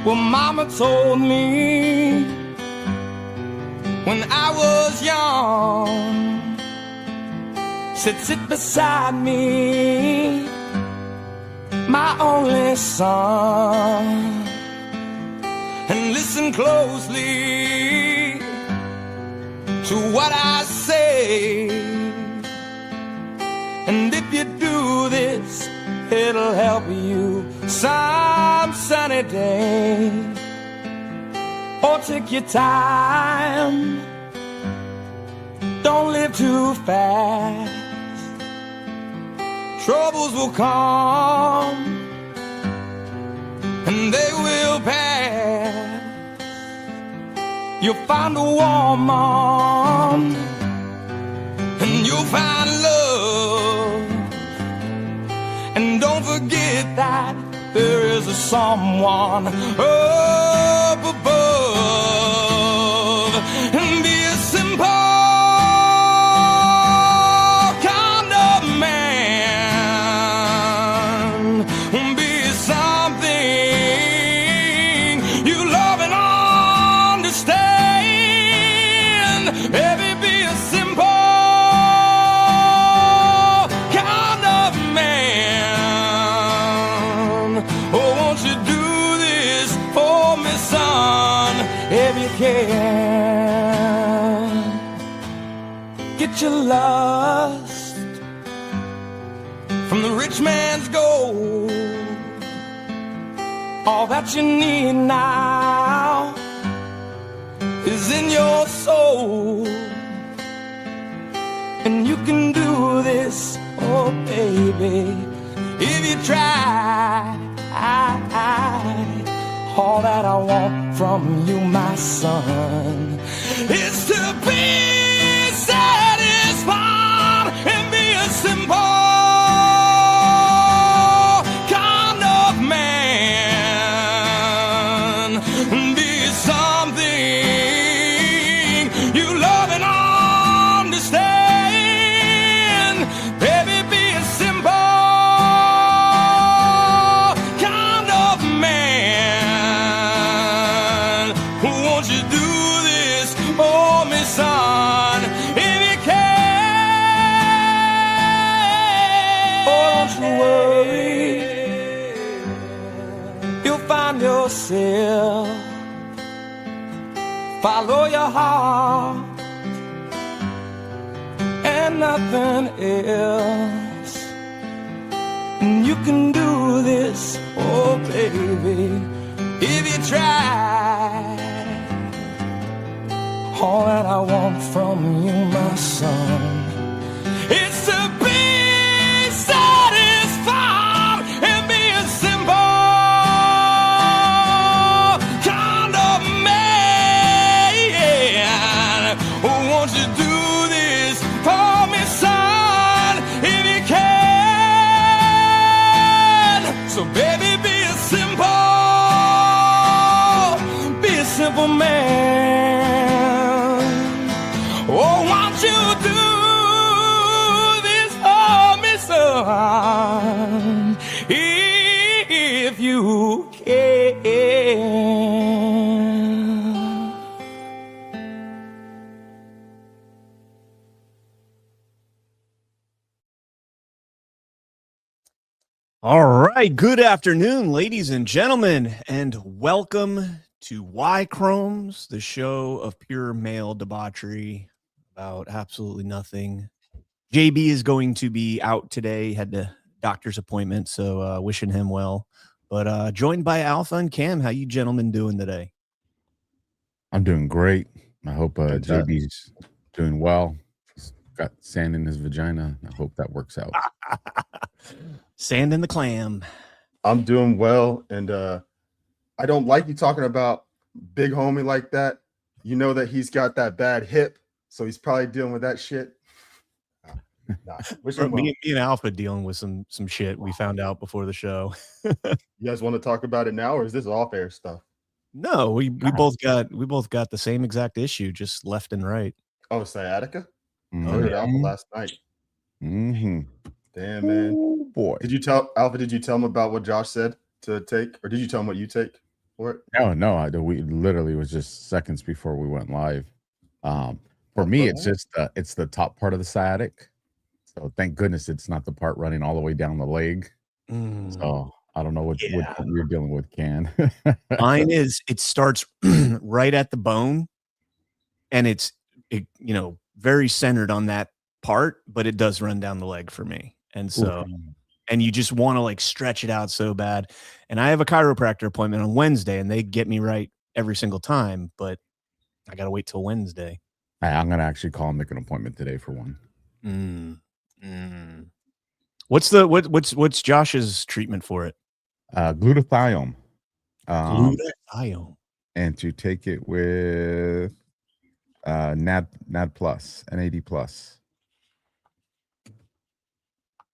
Well, Mama told me when I was young, said sit beside me, my only son, and listen closely to what I say. And if you do this, it'll help you some sunny day. Or take your time, don't live too fast. Troubles will come and they will pass. You'll find a woman and you'll find love. And don't forget that there is a someone up above. And be a simple kind of man. Be something you love and understand. Baby, be a simple kind of man. Oh, won't you do this for me, son, if you can. Get your lust from the rich man's gold. All that you need now is in your soul. And you can do this, oh baby, if you try. All that I want from you, my son, is to be satisfied and be a simple kind of man. Be something you love and understand. Baby, be a simple kind of man. Won't you do this for me, son, if you can? Oh, don't you worry, you'll find yourself. Follow your heart and nothing else. And you can do this, oh baby, if you try. All that I want from you, my son, is to be satisfied and be a simple kind of man. Oh, won't you do this for me, son, if you can? So baby, be a simple man. Oh, won't you do this for me, son, if you can? All right. Good afternoon, ladies and gentlemen, and welcome to Y Chromes, the show of pure male debauchery about absolutely nothing. JB is going to be out today, had a doctor's appointment, so wishing him well. But joined by Alpha and Cam. How you gentlemen doing today? I'm doing great. I hope JB's doing well. He's got sand in his vagina. I hope that works out. Sand in the clam. I'm doing well, and I don't like you talking about big homie like that. You know that he's got that bad hip, so he's probably dealing with that shit. Me and Alpha dealing with some shit we found out before the show. You guys want to talk about it now, or is this off air stuff? No, we both got the same exact issue, just left and right. Oh, sciatica. Mm-hmm. I heard Alpha last night. Mm-hmm. Damn, man. Ooh, boy. Did you tell Alpha? Did you tell him about what Josh said to take, or did you tell him what you take? for it? No. We literally was just seconds before we went live. For me, it's just it's the top part of the sciatic. So thank goodness it's not the part running all the way down the leg. So I don't know what you're dealing with, Can. Mine it starts right at the bone, and it's very centered on that part, but it does run down the leg for me. And so and you just want to like stretch it out so bad. And I have a chiropractor appointment on Wednesday, and they get me right every single time, but I gotta wait till Wednesday. I'm gonna actually call and make an appointment today for one. What's Josh's treatment for it? Glutathione. Glutathione. And to take it with NAD plus, NAD plus.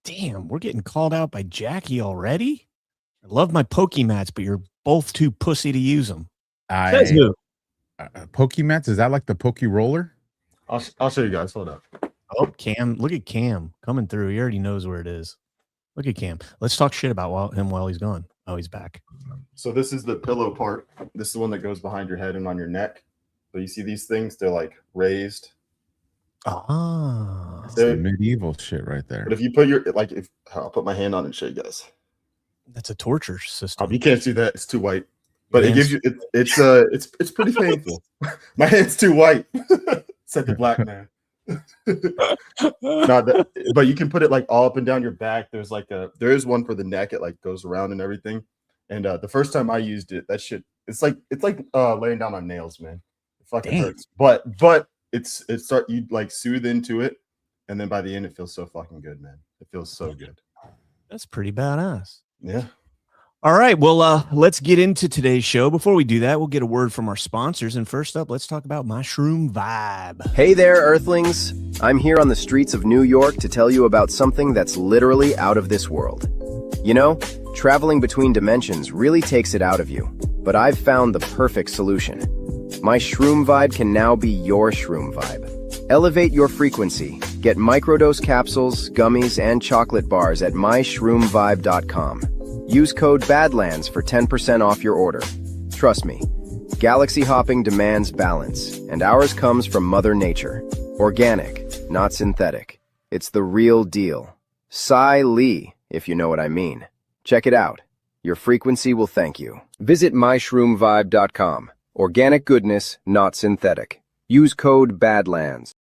Damn, we're getting called out by Jackie already. I love my Pokemats, but you're both too pussy to use them. Pokemats, is that like the Poke Roller? I'll show you guys. Hold up. Oh, Cam, look at Cam coming through. He already knows where it is. Look at Cam. Let's talk shit about him while he's gone. Oh, he's back. So this is the pillow part. This is the one that goes behind your head and on your neck. So you see these things? They're like raised. That's the medieval shit right there. But if you put I'll put my hand on it and show you guys. That's a torture system. You can't see that; it's too white. But it gives you it's pretty painful. My hand's too white. Said the black man. But you can put it like all up and down your back. There is one for the neck. It like goes around and everything. And the first time I used it, that shit, it's like laying down on nails, man. It fucking hurts. But you like soothe into it, and then by the end it feels so fucking good, man. It feels so good. That's pretty badass. Yeah. All right. Well, let's get into today's show. Before we do that, we'll get a word from our sponsors. And first up, let's talk about Mushroom Vibe. Hey there, Earthlings. I'm here on the streets of New York to tell you about something that's literally out of this world. You know, traveling between dimensions really takes it out of you. But I've found the perfect solution. My Shroom Vibe can now be your Shroom Vibe. Elevate your frequency. Get microdose capsules, gummies, and chocolate bars at myshroomvibe.com. Use code BADLANDS for 10% off your order. Trust me, galaxy hopping demands balance, and ours comes from Mother Nature. Organic, not synthetic. It's the real deal. Sai Lee, if you know what I mean. Check it out. Your frequency will thank you. Visit myshroomvibe.com. Organic goodness, not synthetic. Use code BADLANDS.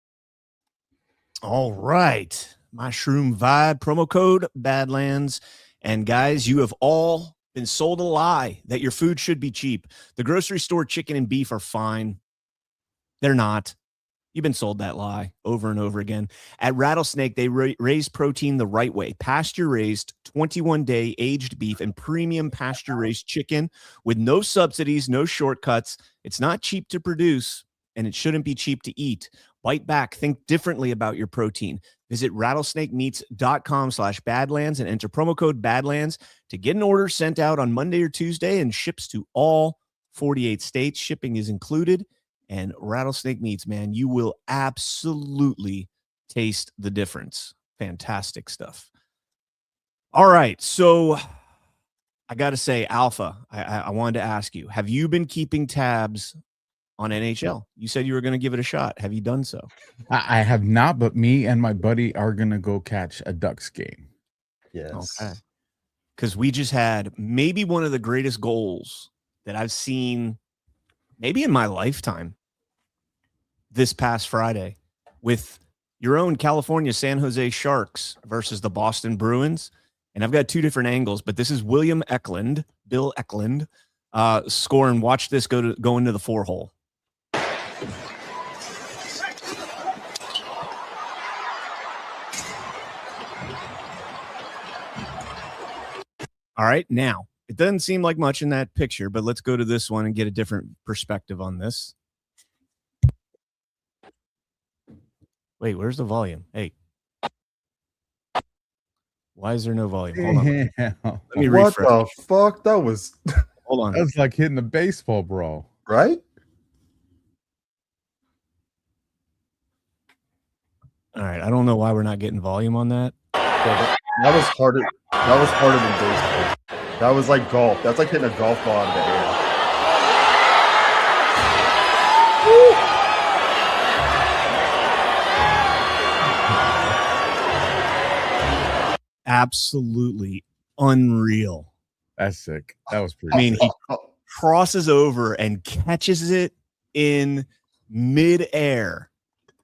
All right. Mushroom Vibe, promo code BADLANDS. And guys, you have all been sold a lie that your food should be cheap. The grocery store chicken and beef are fine. They're not. You've been sold that lie over and over again. At Rattlesnake, they raise protein the right way. Pasture-raised, 21-day aged beef and premium pasture-raised chicken with no subsidies, no shortcuts. It's not cheap to produce, and it shouldn't be cheap to eat. Bite back. Think differently about your protein. Visit rattlesnakemeats.com/Badlands and enter promo code Badlands to get an order sent out on Monday or Tuesday and ships to all 48 states. Shipping is included. And Rattlesnake Meats, man, you will absolutely taste the difference. Fantastic stuff. All right. So I got to say, Alpha, I wanted to ask you, have you been keeping tabs on NHL? You said you were going to give it a shot. Have you done so? I have not, but me and my buddy are going to go catch a Ducks game. Yes. Okay. Because we just had maybe one of the greatest goals that I've seen maybe in my lifetime this past Friday with your own California San Jose Sharks versus the Boston Bruins. And I've got two different angles, but this is Bill Eklund, scoring. Watch this go into the 4-hole. All right, now, it doesn't seem like much in that picture, but let's go to this one and get a different perspective on this. Wait, where's the volume? Hey. Why is there no volume? Hold on. Let me refresh. What the fuck? That was... Hold on. That's like hitting the baseball, bro. Right? All right, I don't know why we're not getting volume on that. That was harder. That was harder than baseball. That was like golf. That's like hitting a golf ball out of the air. absolutely unreal. That's sick. That was pretty. I mean, he Oh, crosses over and catches it in midair.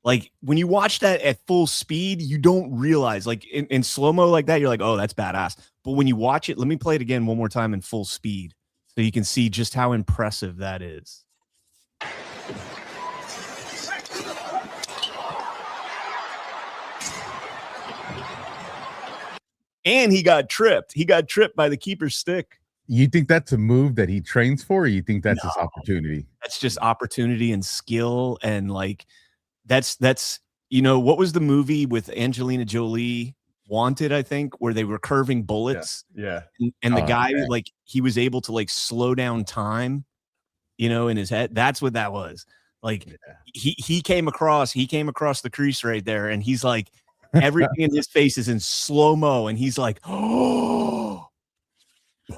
Like when you watch that at full speed, you don't realize, like in slow-mo like that, you're like, oh, that's badass. But when you watch it, let me play it again one more time in full speed so you can see just how impressive that is. And he got tripped. He got tripped by the keeper's stick. You think that's a move that he trains for, or you think that's his opportunity? That's just opportunity and skill. And like, that's, what was the movie with Angelina Jolie, Wanted, I think, where they were curving bullets. Yeah. And the guy, like, he was able to like slow down time, in his head. That's what that was. Like he came across the crease right there. And he's like, everything in his face is in slow-mo. And he's like, oh,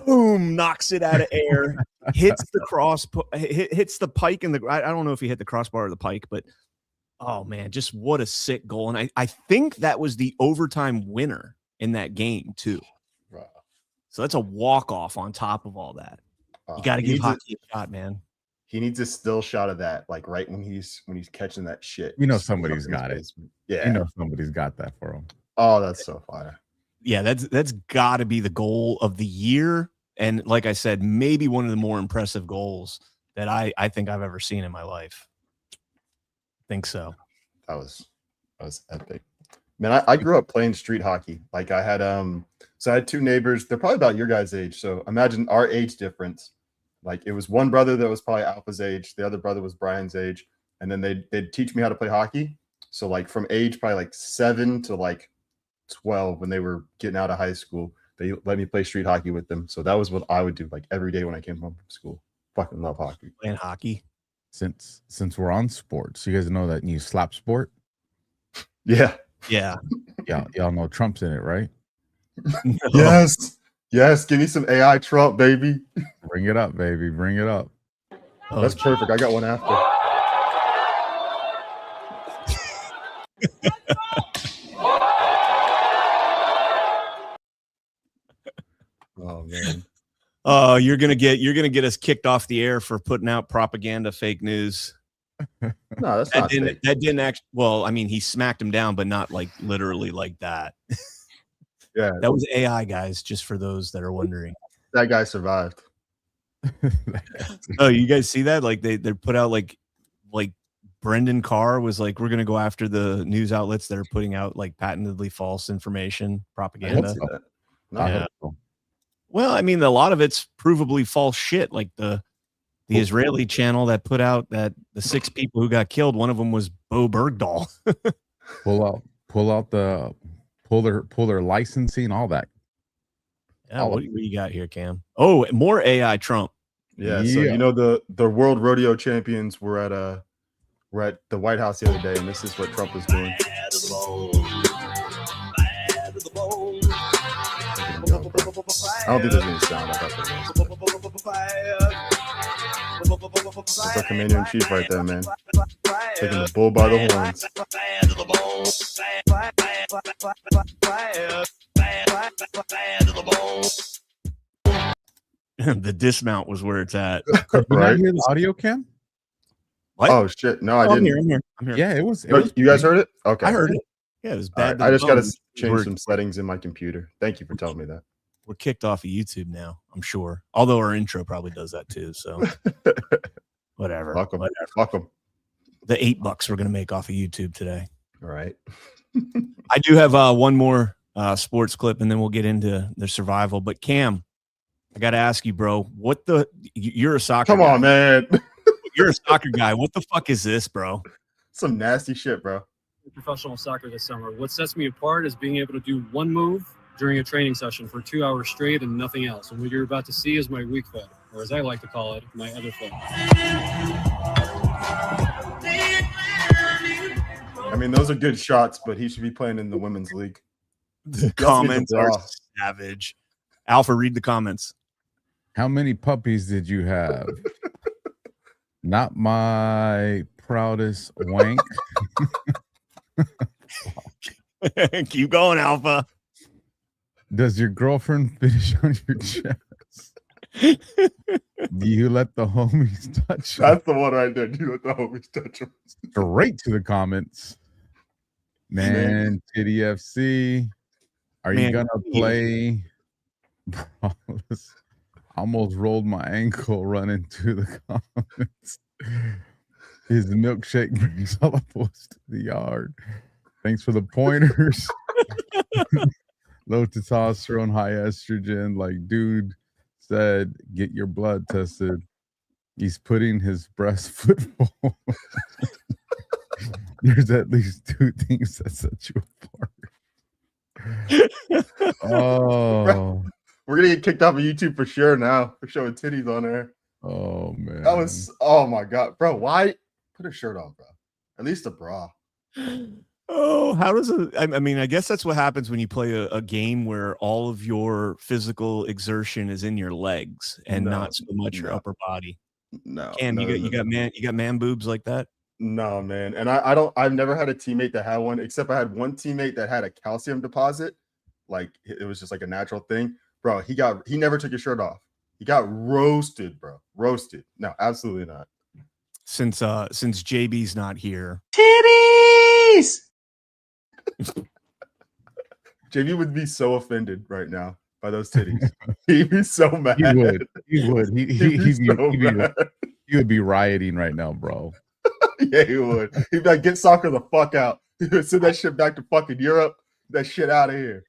boom, knocks it out of air, hits the hits the pike. I don't know if he hit the crossbar or the pike, but oh man, just what a sick goal. And I think that was the overtime winner in that game too. Wow. So that's a walk-off on top of all that. You got to give hockey a shot, man. He needs a still shot of that, like right when he's catching that shit. Somebody's got it. Yeah. Somebody's got that for him. Oh, that's so fire. Yeah, that's got to be the goal of the year. And like I said, maybe one of the more impressive goals that I think I've ever seen in my life. I think so. That was epic. Man, I grew up playing street hockey. Like I had so I had two neighbors. They're probably about your guys' age. So imagine our age difference. Like it was one brother that was probably Alpha's age. The other brother was Brian's age. And then they'd teach me how to play hockey. So like from age probably like 7 to like 12 when they were getting out of high school, they let me play street hockey with them. So that was what I would do like every day when I came home from school. Fucking love hockey. Playing hockey. Since we're on sports, you guys know that new slap sport? Yeah. Yeah. Y'all know Trump's in it, right? No. Yes. Give me some AI Trump, baby. Bring it up, baby. Bring it up. Oh, that's perfect. I got one after. Oh man. Oh, you're gonna get us kicked off the air for putting out propaganda, fake news. No, that's not fake. That didn't actually. Well, I mean, he smacked him down, but not like literally like that. Yeah, that was AI, guys. Just for those that are wondering, that guy survived. Oh, you guys see that? Like they put out like Brendan Carr was like, we're gonna go after the news outlets that are putting out like patently false information, propaganda. Yeah. Well, I mean, a lot of it's provably false shit. Like the Israeli channel that put out that the 6 people who got killed, one of them was Bo Bergdahl. pull their licensing, all that. Yeah, what do you got here, Cam? Oh, more AI Trump. Yeah. So the world rodeo champions were at the White House the other day, and this is what Trump was doing. I don't think there's any sound. That's our commander-in-chief right there, man. Taking the bull by the horns. The dismount was where it's at. Did you not hear the audio, Cam? What? Oh shit! No, I didn't. I'm here. Yeah, it was. You guys heard it? Okay, I heard it. Yeah, it was bad. Right, I just got to change some settings in my computer. Thank you for telling me that. We're kicked off of YouTube now, I'm sure. Although our intro probably does that too. So whatever. Fuck them. The $8 we're gonna make off of YouTube today. All right. I do have one more sports clip, and then we'll get into the survival. But Cam, I got to ask you, bro. You're a soccer. Come on, man. You're a soccer guy. What the fuck is this, bro? Some nasty shit, bro. Professional soccer this summer. What sets me apart is being able to do one move during a training session for 2 hours straight and nothing else. And what you're about to see is my weak foot, or as I like to call it, my other foot. I mean, those are good shots, but he should be playing in the women's league. The comments are savage. Alpha, read the comments. How many puppies did you have? Not my proudest wank. Keep going, Alpha. Does your girlfriend finish on your chest? Do you let the homies touch them? That's the one right there. Do you let the homies touch them? Straight to the comments. Man, Titty FC. Are you gonna play? Almost rolled my ankle running to the comments. His milkshake brings all the boys to the yard. Thanks for the pointers. Low testosterone, high estrogen. Like dude said, get your blood tested. He's putting his breast foot forward. There's at least two things that set you apart. Oh, we're gonna get kicked off of YouTube for sure now for showing titties on there. Oh man, that was, oh my god, bro. Why put a shirt on, bro? At least a bra. Oh, how does it? I mean, I guess that's what happens when you play a game where all of your physical exertion is in your legs and not so much your upper body. No, Cam, you got man boobs like that? No, man. And I've never had a teammate that had one, except I had one teammate that had a calcium deposit. Like it was just like a natural thing. Bro, he never took his shirt off. He got roasted, bro. Roasted. No, absolutely not. Since JB's not here. Titties! JB would be so offended right now by those titties. He'd be so mad. He would. He would be rioting right now, bro. Yeah, he would. He'd be like, get soccer the fuck out. He would send that shit back to fucking Europe. That shit out of here.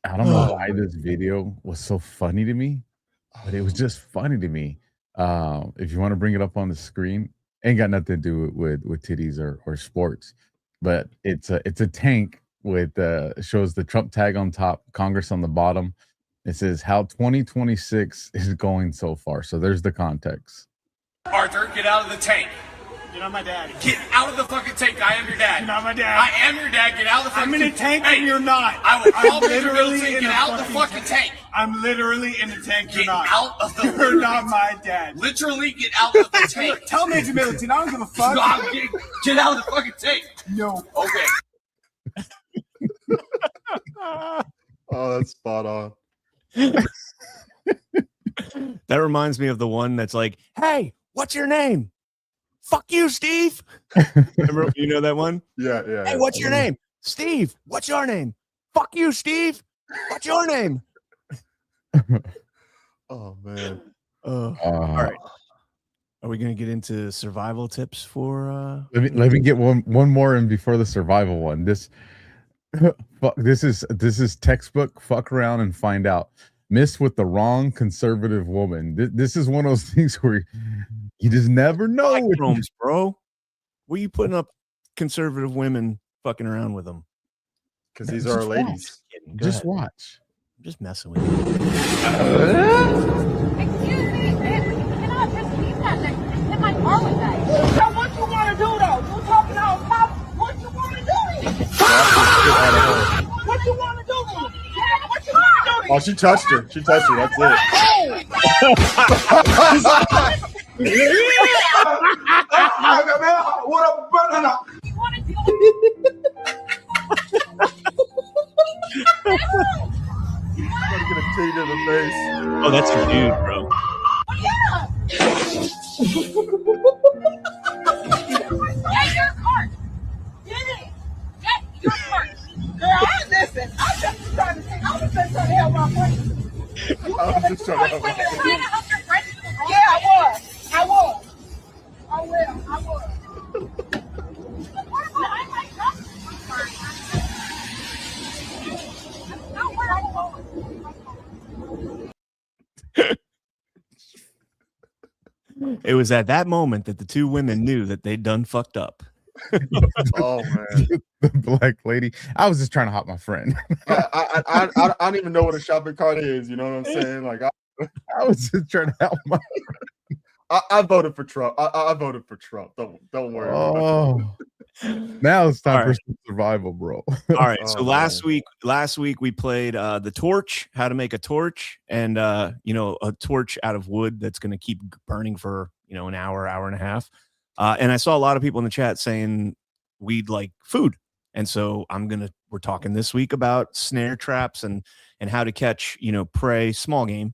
I don't know why this video was so funny to me, but it was just funny to me. If you want to bring it up on the screen, ain't got nothing to do with titties or sports, but it's a tank with shows the Trump tag on top, Congress on the bottom. It says how 2026 is going so far. So there's the context. Arthur, get out of the tank. You're not my dad. Get out of the fucking tank. I am your dad. You're not my dad. I am your dad. Get out of the fucking tank. I'm in a tank and you're not. I will call Mr. Middleton. Get out of the fucking tank. I'm literally in the tank. You're not. Get out of the You're not my dad. Literally get out of the tank. Tell Major Middleton. I don't give a fuck. No, get out of the fucking tank. No. Okay. Oh, that's spot on. That reminds me of the one that's like, hey, what's your name? Fuck you, Steve. Remember, you know that one? Yeah. Hey, what's your name? Steve. What's your name? Fuck you, Steve. What's your name? Oh man. All right. Are we gonna get into survival tips for let me get one more in before the survival one. This is textbook fuck around and find out. Miss with the wrong conservative woman. This is one of those things where you just never know. Rooms, bro. Where you putting up conservative women fucking around with them? Because these are our ladies. Just watch. I'm just messing with you. Excuse me, you cannot just leave that in my car with that. So what you want to do though? You talking all about what you want to do? What you want to do? What you want to do? Oh, she touched her. She touched her. That's it. You want to do I'm gonna take it in the face. Oh, that's a dude, bro. Yeah. Get your cart. Get it. Get your cart. Girl, listen. I'm just trying to think. I was just trying to help my friend. I was just trying to help my friend. Yeah, I was. I will. It was at that moment that the two women knew that they'd done fucked up. Oh man, the black lady. I was just trying to hop my friend. I don't even know what a shopping cart is. You know what I'm saying? Like I was just trying to help my friend. I voted for Trump. I voted for Trump. Don't worry. Oh, now it's time for some survival, bro. All right. So last week we played the torch, how to make a torch, and a torch out of wood that's going to keep burning for an hour and a half. And I saw a lot of people in the chat saying we'd like food And so we're talking this week about snare traps and how to catch, prey, small game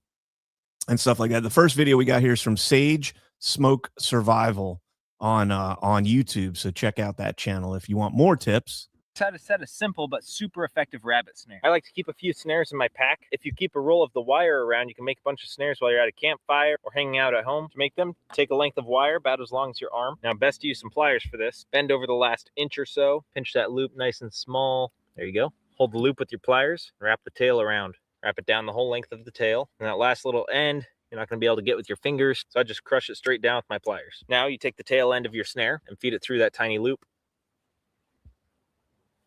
and stuff like that. The first video we got here is from Sage Smoke Survival on YouTube. So check out that channel if you want more tips. How to set a simple but super effective rabbit snare. I like to keep a few snares in my pack. If you keep a roll of the wire around, you can make a bunch of snares while you're at a campfire or hanging out at home. To make them, take a length of wire about as long as your arm. Now, best to use some pliers for this. Bend over the last inch or so. Pinch that loop nice and small. There you go. Hold the loop with your pliers. Wrap the tail around. Wrap it down the whole length of the tail. And that last little end, you're not going to be able to get with your fingers. So I just crush it straight down with my pliers. Now you take the tail end of your snare and feed it through that tiny loop.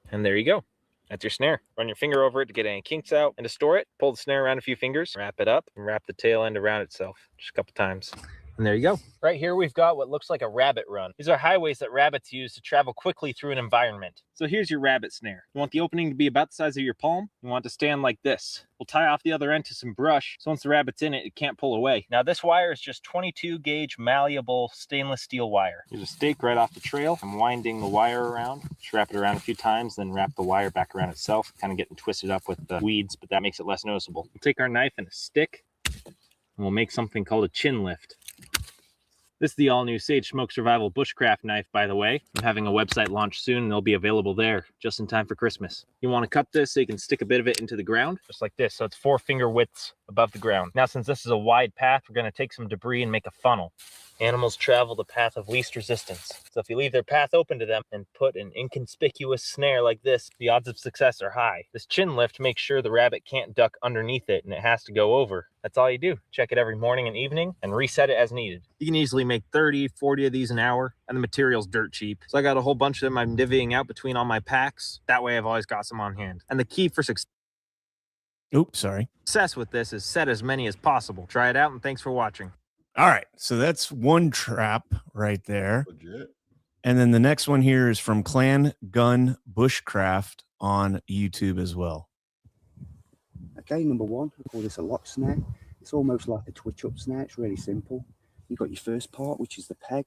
And there you go. That's your snare. Run your finger over it to get any kinks out. And to store it, pull the snare around a few fingers, wrap it up, and wrap the tail end around itself just a couple times. And there you go. Right here, we've got what looks like a rabbit run. These are highways that rabbits use to travel quickly through an environment. So here's your rabbit snare. You want the opening to be about the size of your palm. You want it to stand like this. We'll tie off the other end to some brush, so once the rabbit's in it, it can't pull away. Now this wire is just 22 gauge malleable stainless steel wire. There's a stake right off the trail. I'm winding the wire around. Just wrap it around a few times, then wrap the wire back around itself, kind of getting twisted up with the weeds, but that makes it less noticeable. We'll take our knife and a stick, and we'll make something called a chin lift. This is the all-new Sage Smoke Survival Bushcraft knife, by the way. I'm having a website launch soon, and they'll be available there just in time for Christmas. You want to cut this so you can stick a bit of it into the ground, just like this. So it's 4 finger widths above the ground. Now, since this is a wide path, we're going to take some debris and make a funnel. Animals travel the path of least resistance. So if you leave their path open to them and put an inconspicuous snare like this, the odds of success are high. This chin lift makes sure the rabbit can't duck underneath it and it has to go over. That's all you do. Check it every morning and evening and reset it as needed. You can easily make 30, 40 of these an hour, and the material's dirt cheap. So I got a whole bunch of them I'm divvying out between all my packs. That way I've always got some on hand. And the key for success with this is set as many as possible. Try it out, and thanks for watching. All right, so that's one trap right there. Legit. And then the next one here is from Clan Gun Bushcraft on YouTube as well. Okay, number one, I call this a lock snare. It's almost like a twitch up snare. It's really simple. You've got your first part, which is the peg.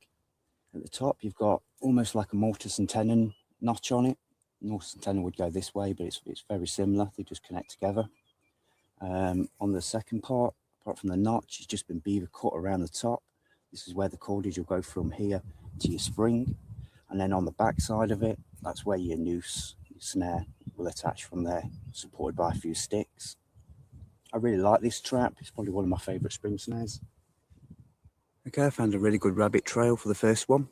At the top, you've got almost like a mortise and tenon notch on it. Mortise and tenon would go this way, but it's very similar. They just connect together. On the second part, apart from the notch, it's just been beaver cut around the top. This is where the cordage will go from here to your spring. And then on the back side of it, that's where your noose, your snare will attach from there, supported by a few sticks. I really like this trap. It's probably one of my favorite spring snares. Okay, I found a really good rabbit trail for the first one.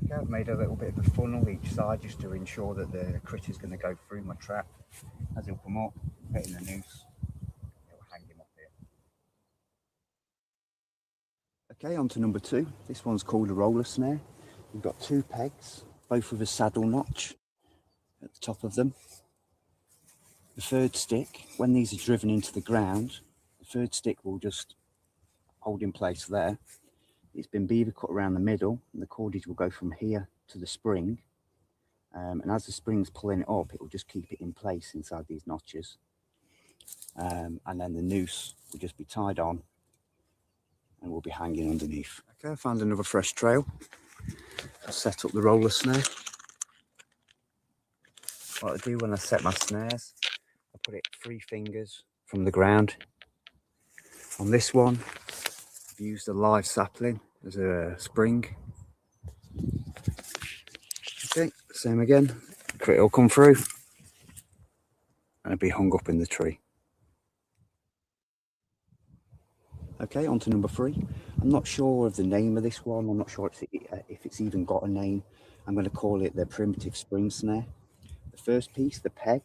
Okay, I've made a little bit of a funnel each side just to ensure that the critter's going to go through my trap. As he'll come up, put in the noose, it will hang him up here. Okay, on to number two. This one's called a roller snare. We've got 2 pegs, both with a saddle notch at the top of them. The third stick, when these are driven into the ground, the third stick will just hold in place there. It's been beaver cut around the middle, and the cordage will go from here to the spring. And as the spring's pulling it up, it will just keep it in place inside these notches. And then the noose will just be tied on and will be hanging underneath. Okay, I found another fresh trail. I'll set up the roller snare. What I do when I set my snares, I put it 3 fingers from the ground. On this one, I've used a live sapling as a spring. Okay, same again. The critter will come through and it'll be hung up in the tree. Okay, on to number 3. I'm not sure of the name of this one. I'm not sure if it's even got a name. I'm going to call it the primitive spring snare. The first piece, the peg,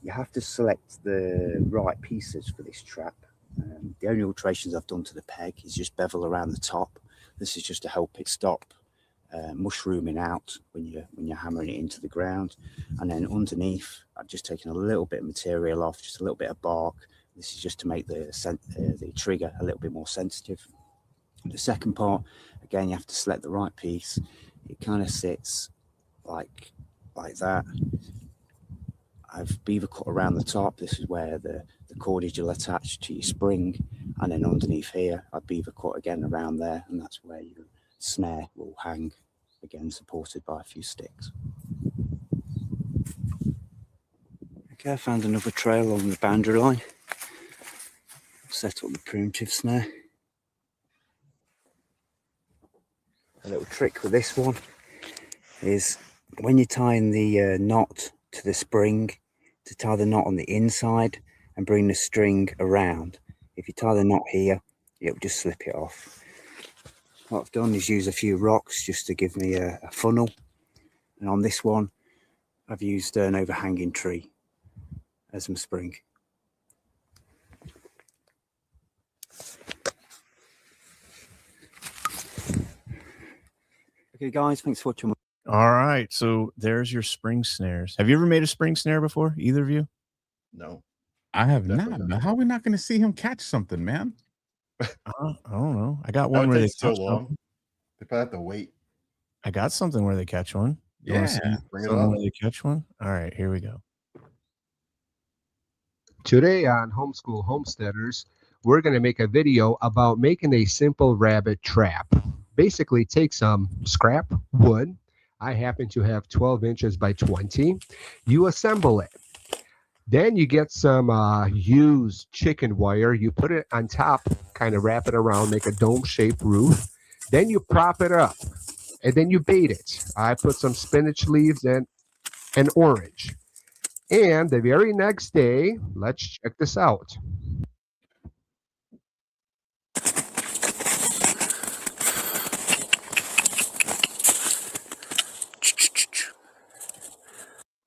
you have to select the right pieces for this trap. The only alterations I've done to the peg is just bevel around the top. This is just to help it stop mushrooming out when you're hammering it into the ground. And then underneath, I've just taken a little bit of material off, just a little bit of bark. This is just to make the trigger a little bit more sensitive. The second part, again, you have to select the right piece. It kind of sits like that. I've beaver cut around the top. This is where the cordage will attach to your spring. And then underneath here, I beaver cut again around there, and that's where your snare will hang, again supported by a few sticks. Okay, I found another trail along the boundary line. Set up the primitive snare. A little trick with this one is when you're tying the knot to the spring, to tie the knot on the inside and bring the string around. If you tie the knot here, it'll just slip it off. What I've done is use a few rocks just to give me a funnel. And on this one, I've used an overhanging tree as my spring. Okay, guys, thanks for watching. All right, so there's your spring snares. Have you ever made a spring snare before, either of you? No. I have not. But how are we not going to see him catch something, man? I don't know. I got one where they so catch long. something. They probably have to wait. I got something where they catch one. You wanna see Bring it something up. where they catch one? All right, here we go. Today on Homeschool Homesteaders, we're going to make a video about making a simple rabbit trap. Basically, take some scrap wood. I happen to have 12 inches by 20. You assemble it. Then you get some used chicken wire. You put it on top, kind of wrap it around, make a dome-shaped roof. Then you prop it up, and then you bait it. I put some spinach leaves and an orange. And the very next day, let's check this out.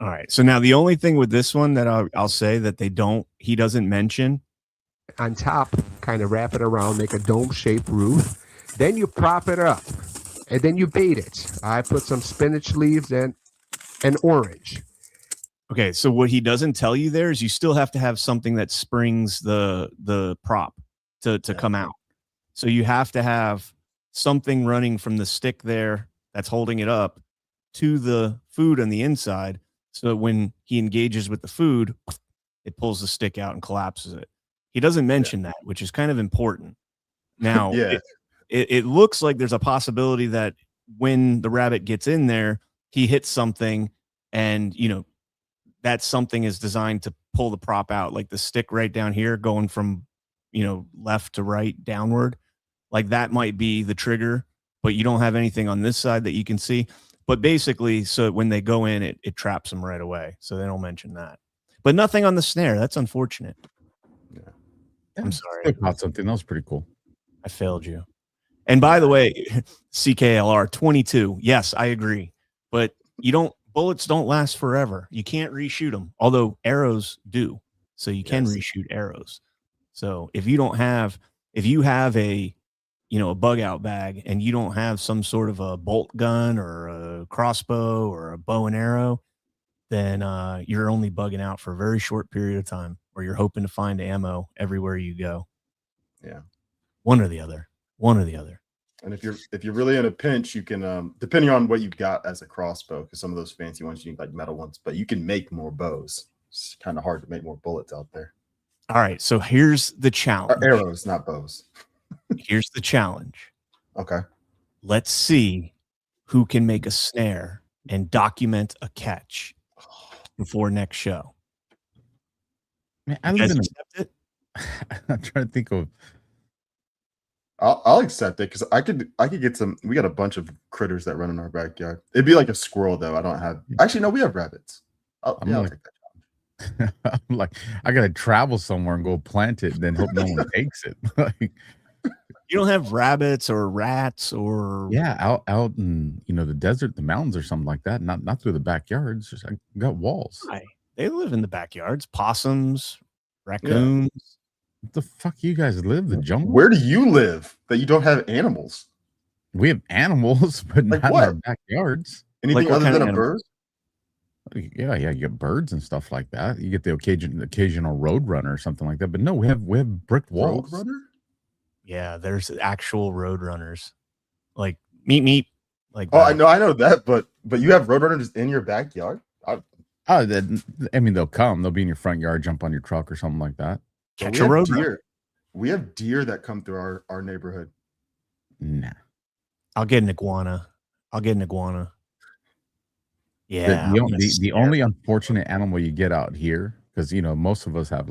All right. So now the only thing with this one that I'll say that he doesn't mention. On top, kind of wrap it around, make a dome-shaped roof. Then you prop it up, and then you bait it. I put some spinach leaves and an orange. Okay, so what he doesn't tell you there is you still have to have something that springs the prop to come out. So you have to have something running from the stick there that's holding it up to the food on the inside. So when he engages with the food, it pulls the stick out and collapses it. He doesn't mention that, which is kind of important. Now, it looks like there's a possibility that when the rabbit gets in there, he hits something and, that something is designed to pull the prop out, like the stick right down here going from, left to right downward. Like that might be the trigger, but you don't have anything on this side that you can see. But basically, so when they go in, it traps them right away. So they don't mention that. But nothing on the snare. That's unfortunate. Yeah. I'm sorry. I caught something. That was pretty cool. I failed you. And by the way, CKLR 22. Yes, I agree. But bullets don't last forever. You can't reshoot them. Although arrows do. So you can reshoot arrows. So if you have a bug out bag and you don't have some sort of a bolt gun or a crossbow or a bow and arrow, then you're only bugging out for a very short period of time, or you're hoping to find ammo everywhere you go. Yeah. One or the other. And if you're really in a pinch, you can depending on what you've got as a crossbow, because some of those fancy ones you need like metal ones, but you can make more bows. It's kind of hard to make more bullets out there. All right, so here's the challenge. Arrows, not bows. Here's the challenge. Okay. Let's see who can make a snare and document a catch before next show. Man, You guys accept it? I'm trying to think of. I'll accept it because I could get some. We got a bunch of critters that run in our backyard. It'd be like a squirrel though. I don't have. Actually, no, we have rabbits. I'll take that. I'm like, I gotta travel somewhere and go plant it, and then hope no one takes it. Like, you don't have rabbits or rats or out in the desert, the mountains or something like that. Not through the backyards. Just I got walls. They live in the backyards. Possums, raccoons. Yeah. What the fuck you guys live? The jungle? Where do you live that you don't have animals? We have animals, but like not what? in our backyards. Anything other than a bird? Yeah, you get birds and stuff like that. You get the occasional road runner or something like that. But no, we have brick walls. Road runner? Yeah, there's actual road runners. Like meet. Like I know that, but you have road runners in your backyard? They'll come. They'll be in your front yard, jump on your truck or something like that. Catch a road runner. We have deer that come through our neighborhood. Nah. I'll get an iguana. Yeah. The only unfortunate animal you get out here, because most of us have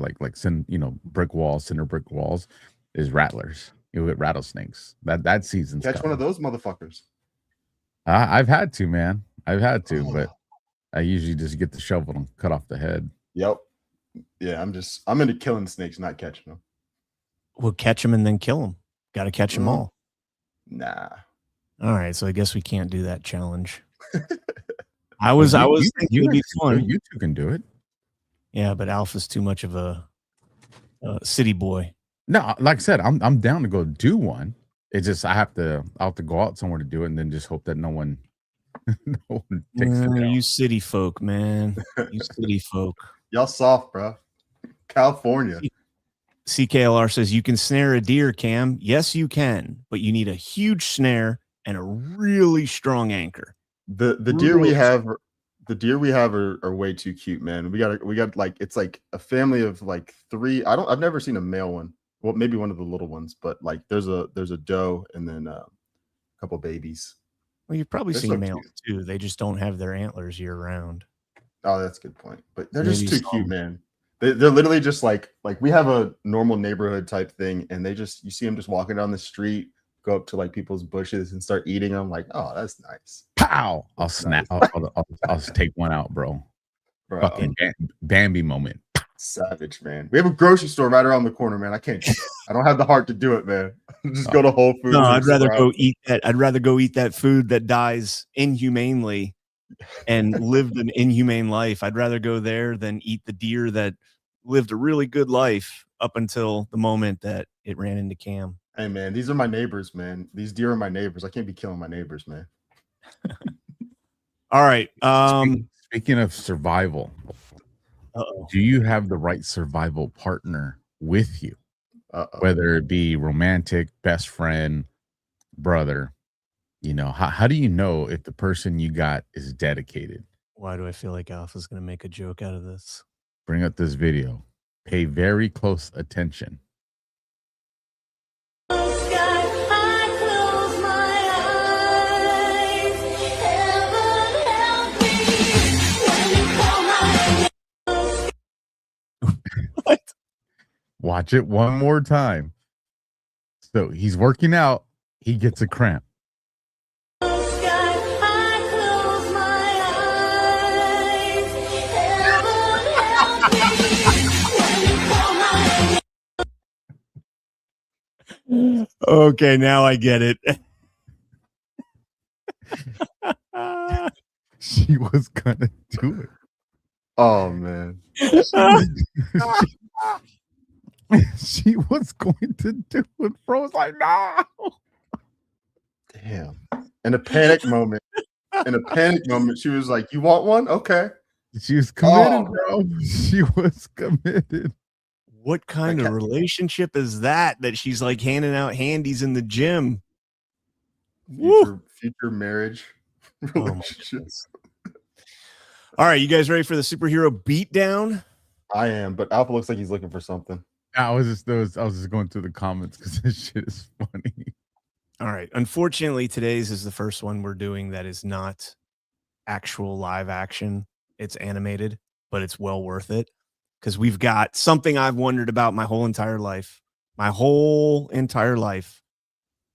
brick walls, cinder brick walls, is rattlers. You get rattlesnakes. That season's Catch coming. one of those motherfuckers. I've had to, man. But I usually just get the shovel and cut off the head. Yep. Yeah, I'm into killing snakes, not catching them. We'll catch them and then kill them. Got to catch them all. Nah. All right, so I guess we can't do that challenge. I was thinking it would be fun. You two can do it. Yeah, but Alpha's too much of a city boy. No, like I said, I'm down to go do one. It's just I'll have to go out somewhere to do it, and then just hope that no one takes it down. You city folk, man. You city folk. Y'all soft, bro. California. CKLR says you can snare a deer, Cam. Yes, you can, but you need a huge snare and a really strong anchor. The deer we have are way too cute, man. We got like it's like a family of like 3. I've never seen a male one. Well, maybe one of the little ones, but like there's a doe and then a couple babies. Well, you've probably They're seen so males cute. too. They just don't have their antlers year round. Oh, that's a good point. But they're Maybe just too some. cute, man. They're literally just like we have a normal neighborhood type thing, and you see them just walking down the street, go up to like people's bushes and start eating them. Like, oh, that's nice. Pow! I'll snap. I'll take one out, bro. Fucking Bambi moment. Savage, man. We have a grocery store right around the corner, man. I don't have the heart to do it, man. Just go to Whole Foods. No, I'd rather go eat that. I'd rather go eat that food that dies inhumanely and lived an inhumane life. I'd rather go there than eat the deer that lived a really good life up until the moment that it ran into Cam. Hey, man, these are my neighbors, man. These deer are my neighbors. I can't be killing my neighbors, man. All right. Speaking of survival, do you have the right survival partner with you? Whether it be romantic, best friend, brother, how do you know if the person you got is dedicated? Why do I feel like Alpha's going to make a joke out of this? Bring up this video. Pay very close attention. What? Watch it one more time. So he's working out. He gets a cramp. Okay, now I get it. She was gonna do it. Oh man. She was going to do it, bro. It's like, no. Damn. In a panic moment, she was like, "You want one? Okay." She was committed, bro. She was committed. What kind of relationship is that she's like handing out handies in the gym? Future marriage relationships. All right, you guys ready for the superhero beatdown? I am, but Alpha looks like he's looking for something. I was just going through the comments because this shit is funny. All right. Unfortunately, today's is the first one we're doing that is not actual live action. It's animated, but it's well worth it because we've got something I've wondered about my whole entire life.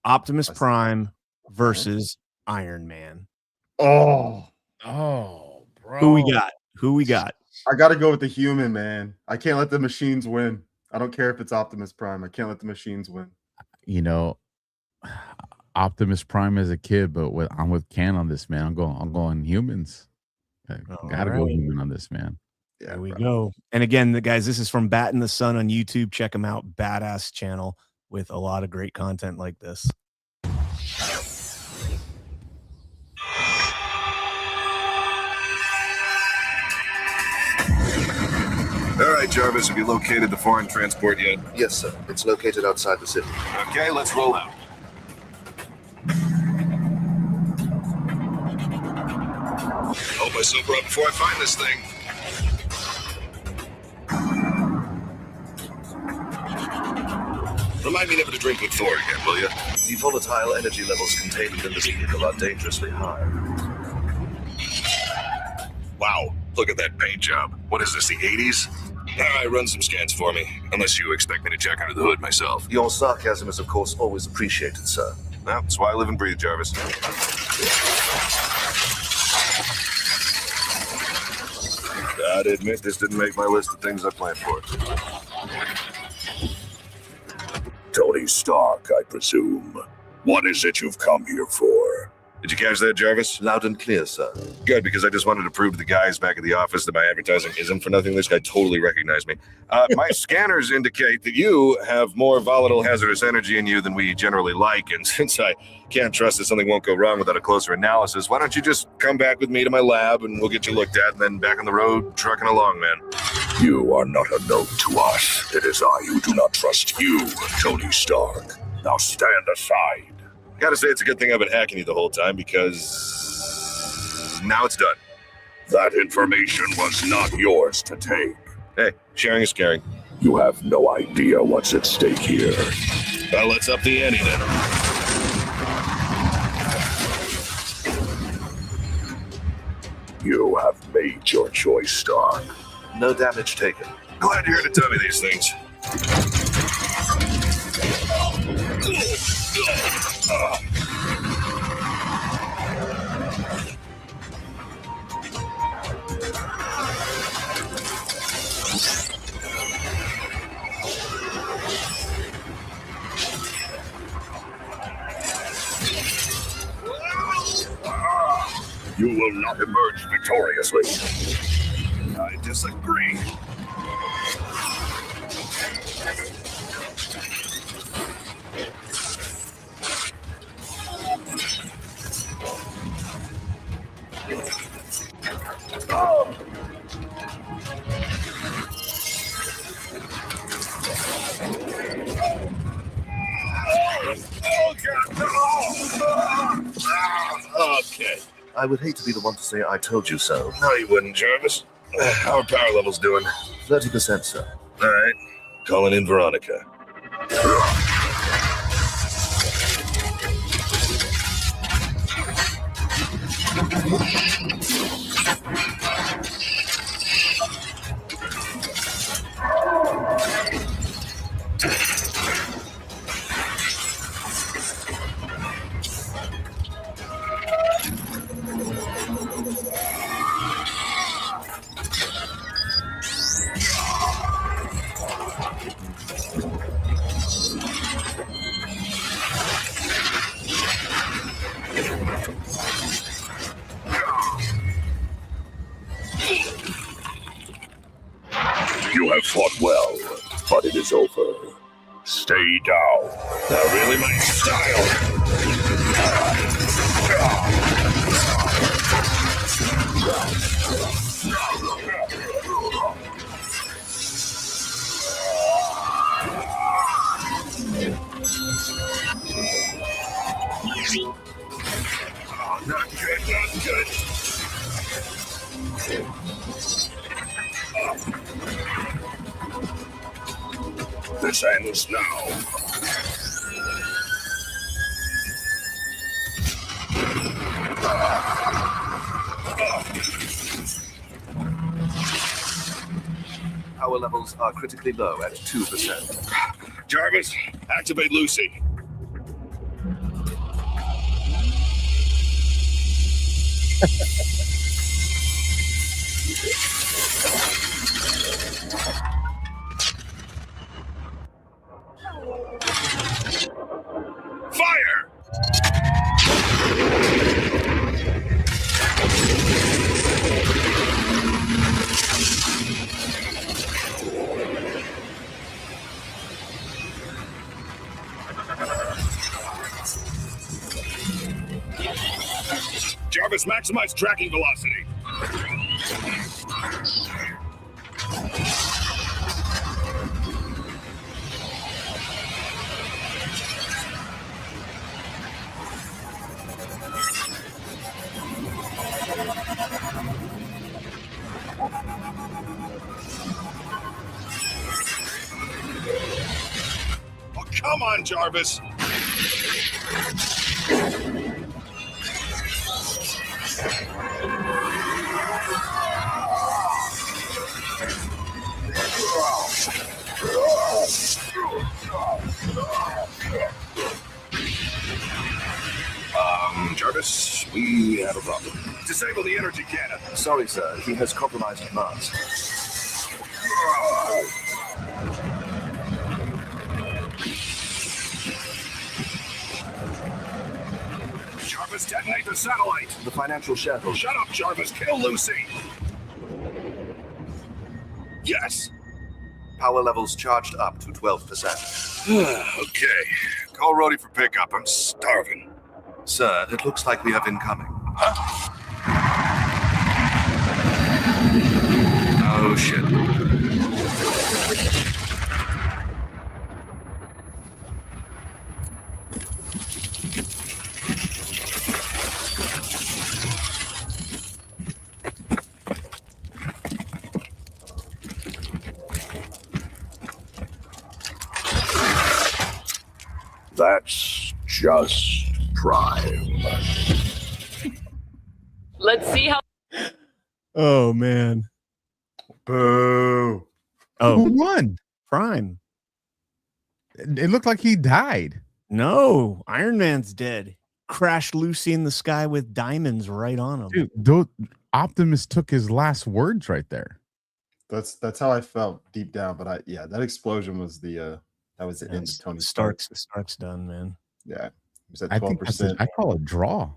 Optimus Prime versus Iron Man. Oh, bro. Who we got? I got to go with the human, man. I can't let the machines win. I don't care if it's Optimus Prime. I can't let the machines win. Optimus Prime as a kid, but I'm with Can on this, man. I'm going humans. Gotta go human on this, man. Yeah, there we go. And again, guys, this is from Bat in the Sun on YouTube. Check them out. Badass channel with a lot of great content like this. All right, Jarvis, have you located the foreign transport yet? Yes, sir. It's located outside the city. Okay, let's roll out. Hope I sober up before I find this thing. remind me never to drink with Thor again, will you? The volatile energy levels contained within this vehicle are dangerously high. Wow, look at that paint job. What is this, the 80s? All right, run some scans for me, unless you expect me to check under the hood myself. Your sarcasm is, of course, always appreciated, sir. Well, that's why I live and breathe, Jarvis. Gotta admit, this didn't make my list of things I planned for. Tony Stark, I presume. What is it you've come here for? Did you catch that, Jarvis? Loud and clear, sir. Good, because I just wanted to prove to the guys back at the office that my advertising isn't for nothing. This guy totally recognized me. My scanners indicate that you have more volatile, hazardous energy in you than we generally like, and since I can't trust that something won't go wrong without a closer analysis, why don't you just come back with me to my lab and we'll get you looked at and then back on the road, trucking along, man. You are not a note to us. It is I who do not trust you, Tony Stark. Now stand aside. Gotta say, it's a good thing I've been hacking you the whole time, because now it's done. That information was not yours to take. Hey, sharing is caring. You have no idea what's at stake here. Well, let's up the ante then. You have made your choice, Stark. No damage taken. Glad you're here to tell me these things. You will not emerge victoriously. I disagree. Okay. I would hate to be the one to say I told you so. No, you wouldn't, Jarvis. How are power levels doing? 30%, sir. All right. Calling in Veronica. You have fought well, but it is over. Stay down. Not really my style. Not good, not good. This ends now. Power levels are critically low at 2%. Jarvis, activate Lucy. Fire! Jarvis, maximize tracking velocity. Come on, Jarvis. Jarvis, we have a problem. Disable the energy cannon. Sorry, sir. He has compromised commands. Jarvis, detonate the satellite. The financial shackles. Shut up, Jarvis. Kill Lucy. Yes. Power levels charged up to 12%. Okay. Call Rhodey for pickup. I'm starving. Sir, it looks like we have incoming. Oh, shit. That's just Prime. Let's see how. Oh man. Boo. Oh, Who won? Prime. It looked like he died. No, Iron Man's dead. Crashed Lucy in the sky with diamonds right on him. Dude, Optimus took his last words right there. That's how I felt deep down. But that explosion was the end of Tony Stark's. Stark's done, man. Yeah, he was at I think 12%. I call a draw.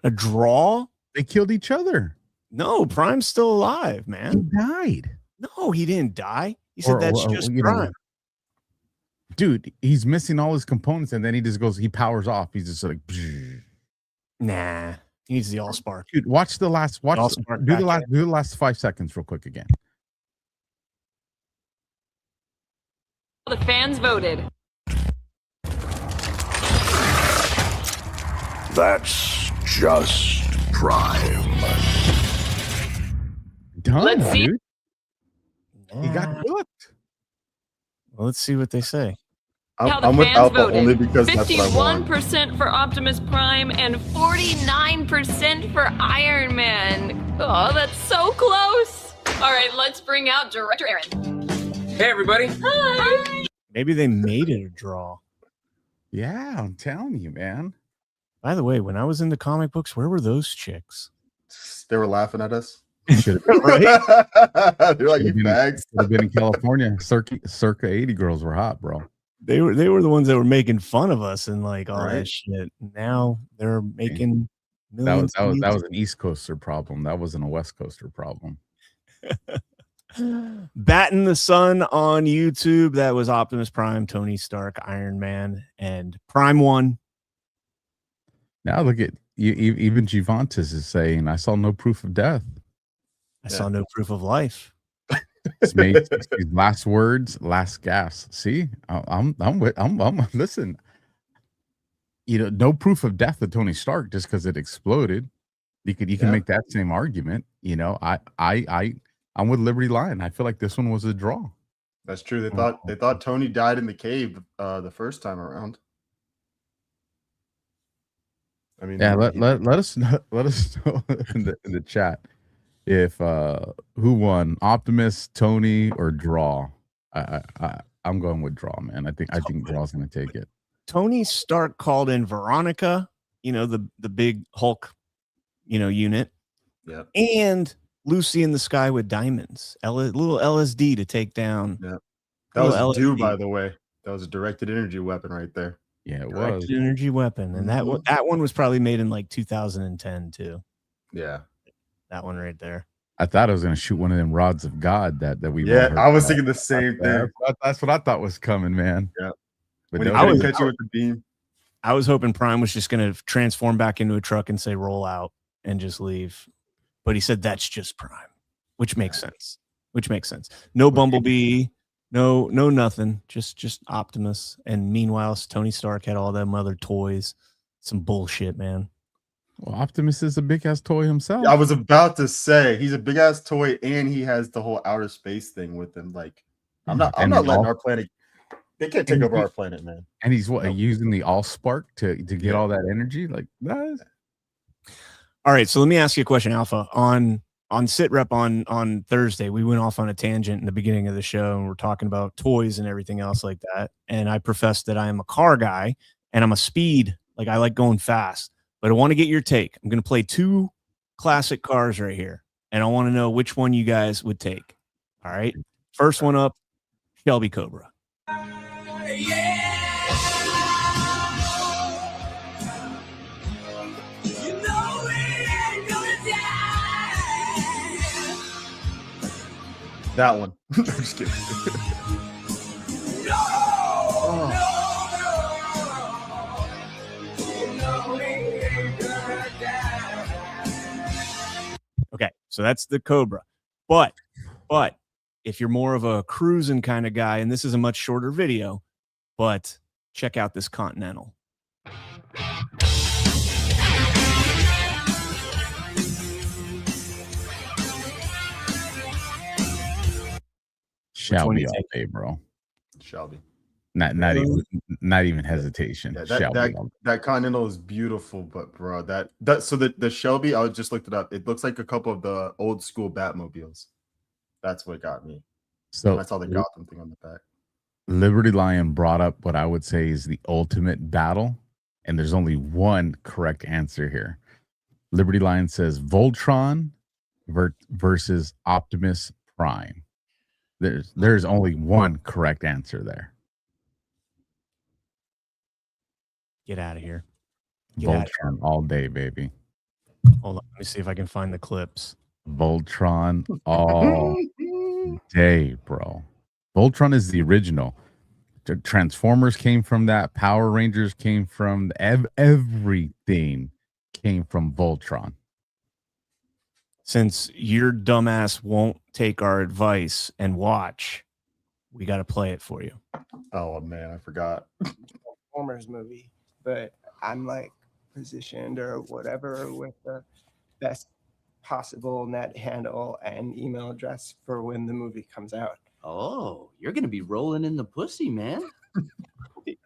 A draw? They killed each other. No, Prime's still alive, man. He died. No, he didn't die. He said that's just Prime. Dude, he's missing all his components, and then he just goes, he powers off. He's just like, nah. He needs the Allspark. Dude, watch the last. Do the last 5 seconds real quick again. The fans voted. That's just Prime. Done, Let's see. dude. He got cooked. Well, let's see what they say. How the I'm with fans Alpha voted. only because that's what I want. 51% for Optimus Prime and 49% for Iron Man. Oh, that's so close. All right, let's bring out Director Aaron. Hey, everybody. Hi. Maybe they made it a draw. Yeah, I'm telling you, man. By the way, when I was in the comic books, where were those chicks? They were laughing at us. Right? They're like, you bags. Could have been in California. Circa 80 girls were hot, bro. They were the ones that were making fun of us and like all Right. that shit. Now they're making That millions. was an East Coaster problem. That wasn't a West Coaster problem. Batting the Sun on YouTube. That was Optimus Prime, Tony Stark, Iron Man, and Prime won. Now look at you. Even Givantis is saying, "I saw no proof of death. I saw no proof of life." It's made his last words, last gas. See, I'm listen. You know, no proof of death of Tony Stark just because it exploded. You can make that same argument. You know, I'm with Liberty Lion. I feel like this one was a draw. That's true. They thought Tony died in the cave the first time around. I mean, Yeah, let us know in the chat if who won, Optimus, Tony, or draw. I'm going with draw, man. I think draw's gonna take it. Tony Stark called in Veronica, you know, the big Hulk, unit. Yeah. And Lucy in the Sky with Diamonds. Little LSD to take down. Yeah. That was due, by the way. That was a directed energy weapon right there. Yeah, it Directed was. energy weapon. And that one was probably made in like 2010 too. Yeah. That one right there. I thought I was gonna shoot one of them rods of God that we. Yeah, I was thinking the same thing. That's what I thought was coming, man. Yeah. But When no, I was catch you with the beam. I was hoping Prime was just going to transform back into a truck and say roll out and just leave. But he said that's just Prime, which makes sense. No Bumblebee, no nothing. Just Optimus. And meanwhile, Tony Stark had all them other toys. Some bullshit, man. Well, Optimus is a big ass toy himself. I was about to say he's a big ass toy and he has the whole outer space thing with him. Like, I'm not letting our planet They can't take over our planet, man. And he's using the Allspark to get all that energy? Like that? All right, so let me ask you a question, Alpha. On Sit Rep on Thursday, we went off on a tangent in the beginning of the show, and we're talking about toys and everything else like that. And I professed that I am a car guy, and I'm a speed, like I like going fast. But I want to get your take. I'm going to play 2 classic cars right here, and I want to know which one you guys would take. All right, first one up, Shelby Cobra. That one. I'm just kidding. Okay, so that's the Cobra. But if you're more of a cruising kind of guy, and this is a much shorter video, but check out this Continental. Shelby all day, bro. Shelby. Not even hesitation. Yeah, that Continental is beautiful, but bro, so the Shelby, I just looked it up. It looks like a couple of the old school Batmobiles. That's what got me. So I saw the Gotham thing on the back. Liberty Lion brought up what I would say is the ultimate battle, and there's only one correct answer here. Liberty Lion says Voltron versus Optimus Prime. There's only one correct answer there. Get out of here. Voltron all day, baby. Hold on. Let me see if I can find the clips. Voltron all day, bro. Voltron is the original. Transformers came from that. Power Rangers came from everything came from Voltron. Since your dumbass won't take our advice and watch, we got to play it for you. Oh man, I forgot. Transformers movie, but I'm like positioned or whatever with the best possible net handle and email address for when the movie comes out. Oh, you're gonna be rolling in the pussy, man.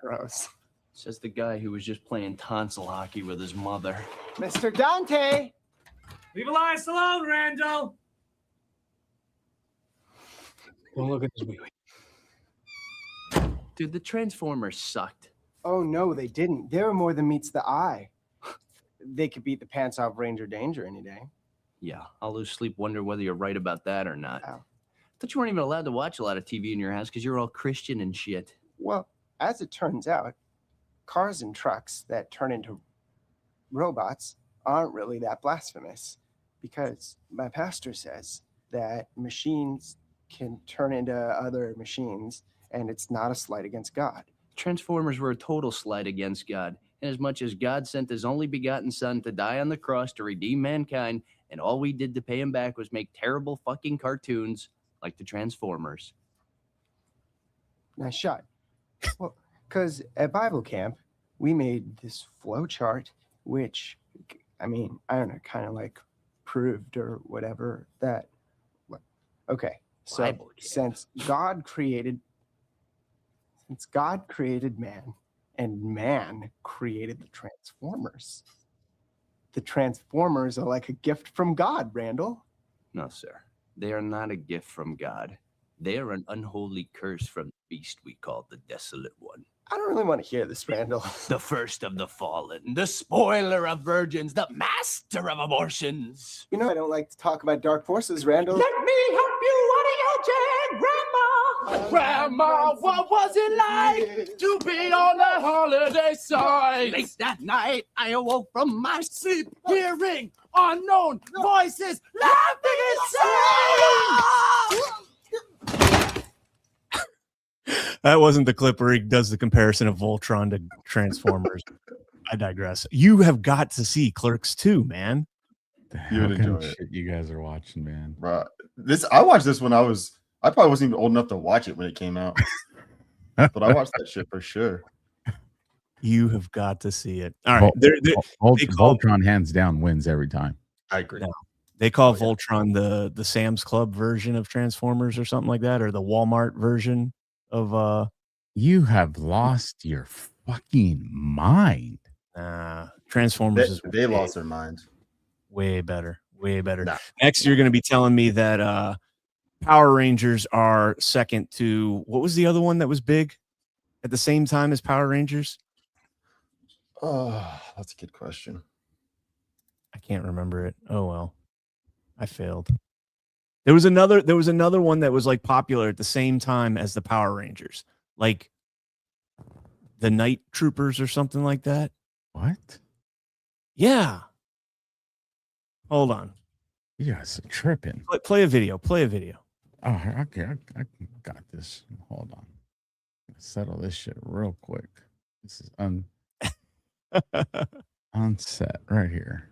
Gross. Says the guy who was just playing tonsil hockey with his mother. Mr. Dante! Leave Elias alone, Randall. Don't look at this wee. Dude, the Transformers sucked. Oh no, they didn't. They were more than meets the eye. They could beat the pants off Ranger Danger any day. Yeah, I'll lose sleep wonder whether you're right about that or not. I thought you weren't even allowed to watch a lot of TV in your house because you're all Christian and shit. Well, as it turns out, cars and trucks that turn into robots aren't really that blasphemous, because my pastor says that machines can turn into other machines, and it's not a slight against God. Transformers were a total slight against God, inasmuch as God sent his only begotten son to die on the cross to redeem mankind, and all we did to pay him back was make terrible fucking cartoons like the Transformers. Nice shot. Well, because at Bible camp, we made this flow chart, which, I mean, I don't know, kind of like proved or whatever that. Okay, so since God created man, and man created the Transformers, the Transformers are like a gift from God, Randall. No, sir. They are not a gift from God. They are an unholy curse from the beast we call the Desolate One. I don't really want to hear this, Randall. The first of the fallen, the spoiler of virgins, the master of abortions. You know, I don't like to talk about dark forces, Randall. Let me help you out of your chair, Grandma. Grandma, what was it like to be on the holiday side? Late that night, I awoke from my sleep, Hearing unknown voices laughing insane. That wasn't the clip where he does the comparison of Voltron to Transformers. I digress. You have got to see Clerks 2, man. You would enjoy it. Shit you guys are watching, man. Bro, I watched this when I probably wasn't even old enough to watch it when it came out. But I watched that shit for sure. You have got to see it. All right. Voltron hands down wins every time. I agree. No, they call Voltron the Sam's Club version of Transformers or something like that, or the Walmart version of You have lost your fucking mind. Transformers They lost their mind. Way better. Way better. Nah. Next, you're going to be telling me that Power Rangers are second to, what was the other one that was big at the same time as Power Rangers? Oh, that's a good question. I can't remember it. Oh well, I failed. There was another one that was like popular at the same time as the Power Rangers, like the Night Troopers or something like that. What? Yeah. Hold on. You guys are tripping. Play a video. Play a video. Oh, okay. I got this. Hold on. Settle this shit real quick. This is unset right here.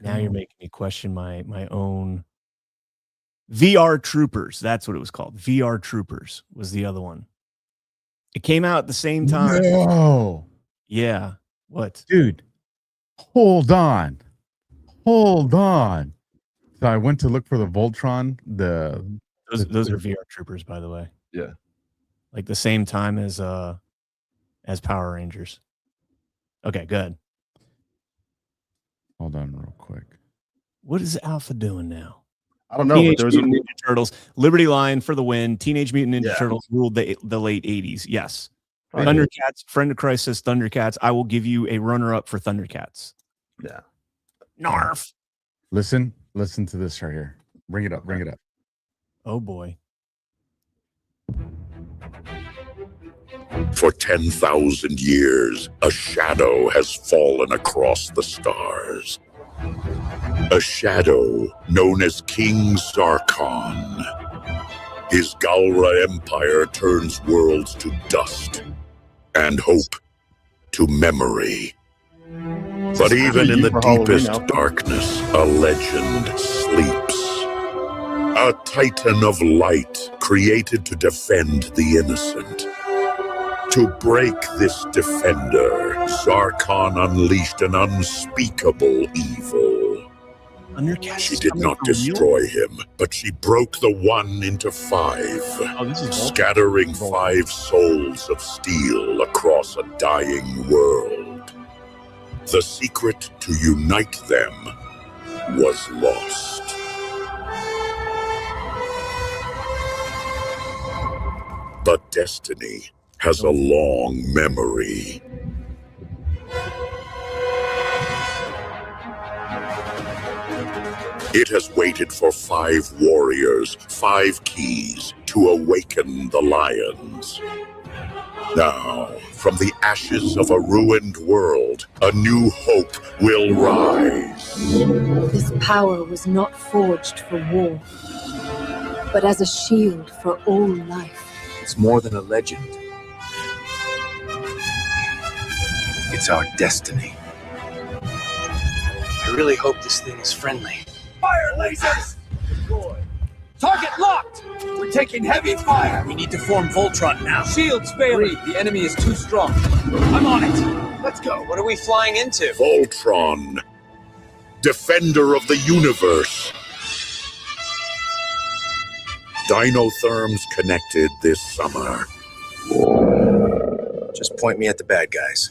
Now you're making me question my own. VR Troopers. That's what it was called. VR Troopers was the other one. It came out at the same time. No. Yeah. What? Dude, hold on. So I went to look for the Voltron. Those are VR Troopers, by the way. Yeah. Like the same time as Power Rangers. Okay, good. Hold on real quick. What is Alpha doing now? I don't know. Teenage But there was Mutant Ninja Turtles, Liberty Lion for the win. Teenage Mutant Ninja Yeah. Turtles ruled the late 80s. Yes. Right. Thundercats, friend of Christ says Thundercats. I will give you a runner-up for Thundercats. Yeah. Narf. Listen to this right here. Bring it up. Oh boy. For 10,000 years, a shadow has fallen across the stars. A shadow known as King Zarkon. His Galra Empire turns worlds to dust and hope to memory. But even in the deepest darkness, a legend sleeps. A titan of light created to defend the innocent. To break this defender, Zarkon unleashed an unspeakable evil. She did not destroy him, but she broke the one into 5, scattering 5 souls of steel across a dying world. The secret to unite them was lost. But destiny has a long memory. It has waited for 5 warriors, 5 keys to awaken the lions. Now, from the ashes of a ruined world, a new hope will rise. This power was not forged for war, but as a shield for all life. It's more than a legend. It's our destiny. I really hope this thing is friendly. Fire lasers! Target locked! We're taking heavy fire! We need to form Voltron now. Shields failing! The enemy is too strong. I'm on it! Let's go! What are we flying into? Voltron, defender of the universe. Dinotherms connected this summer. Just point me at the bad guys.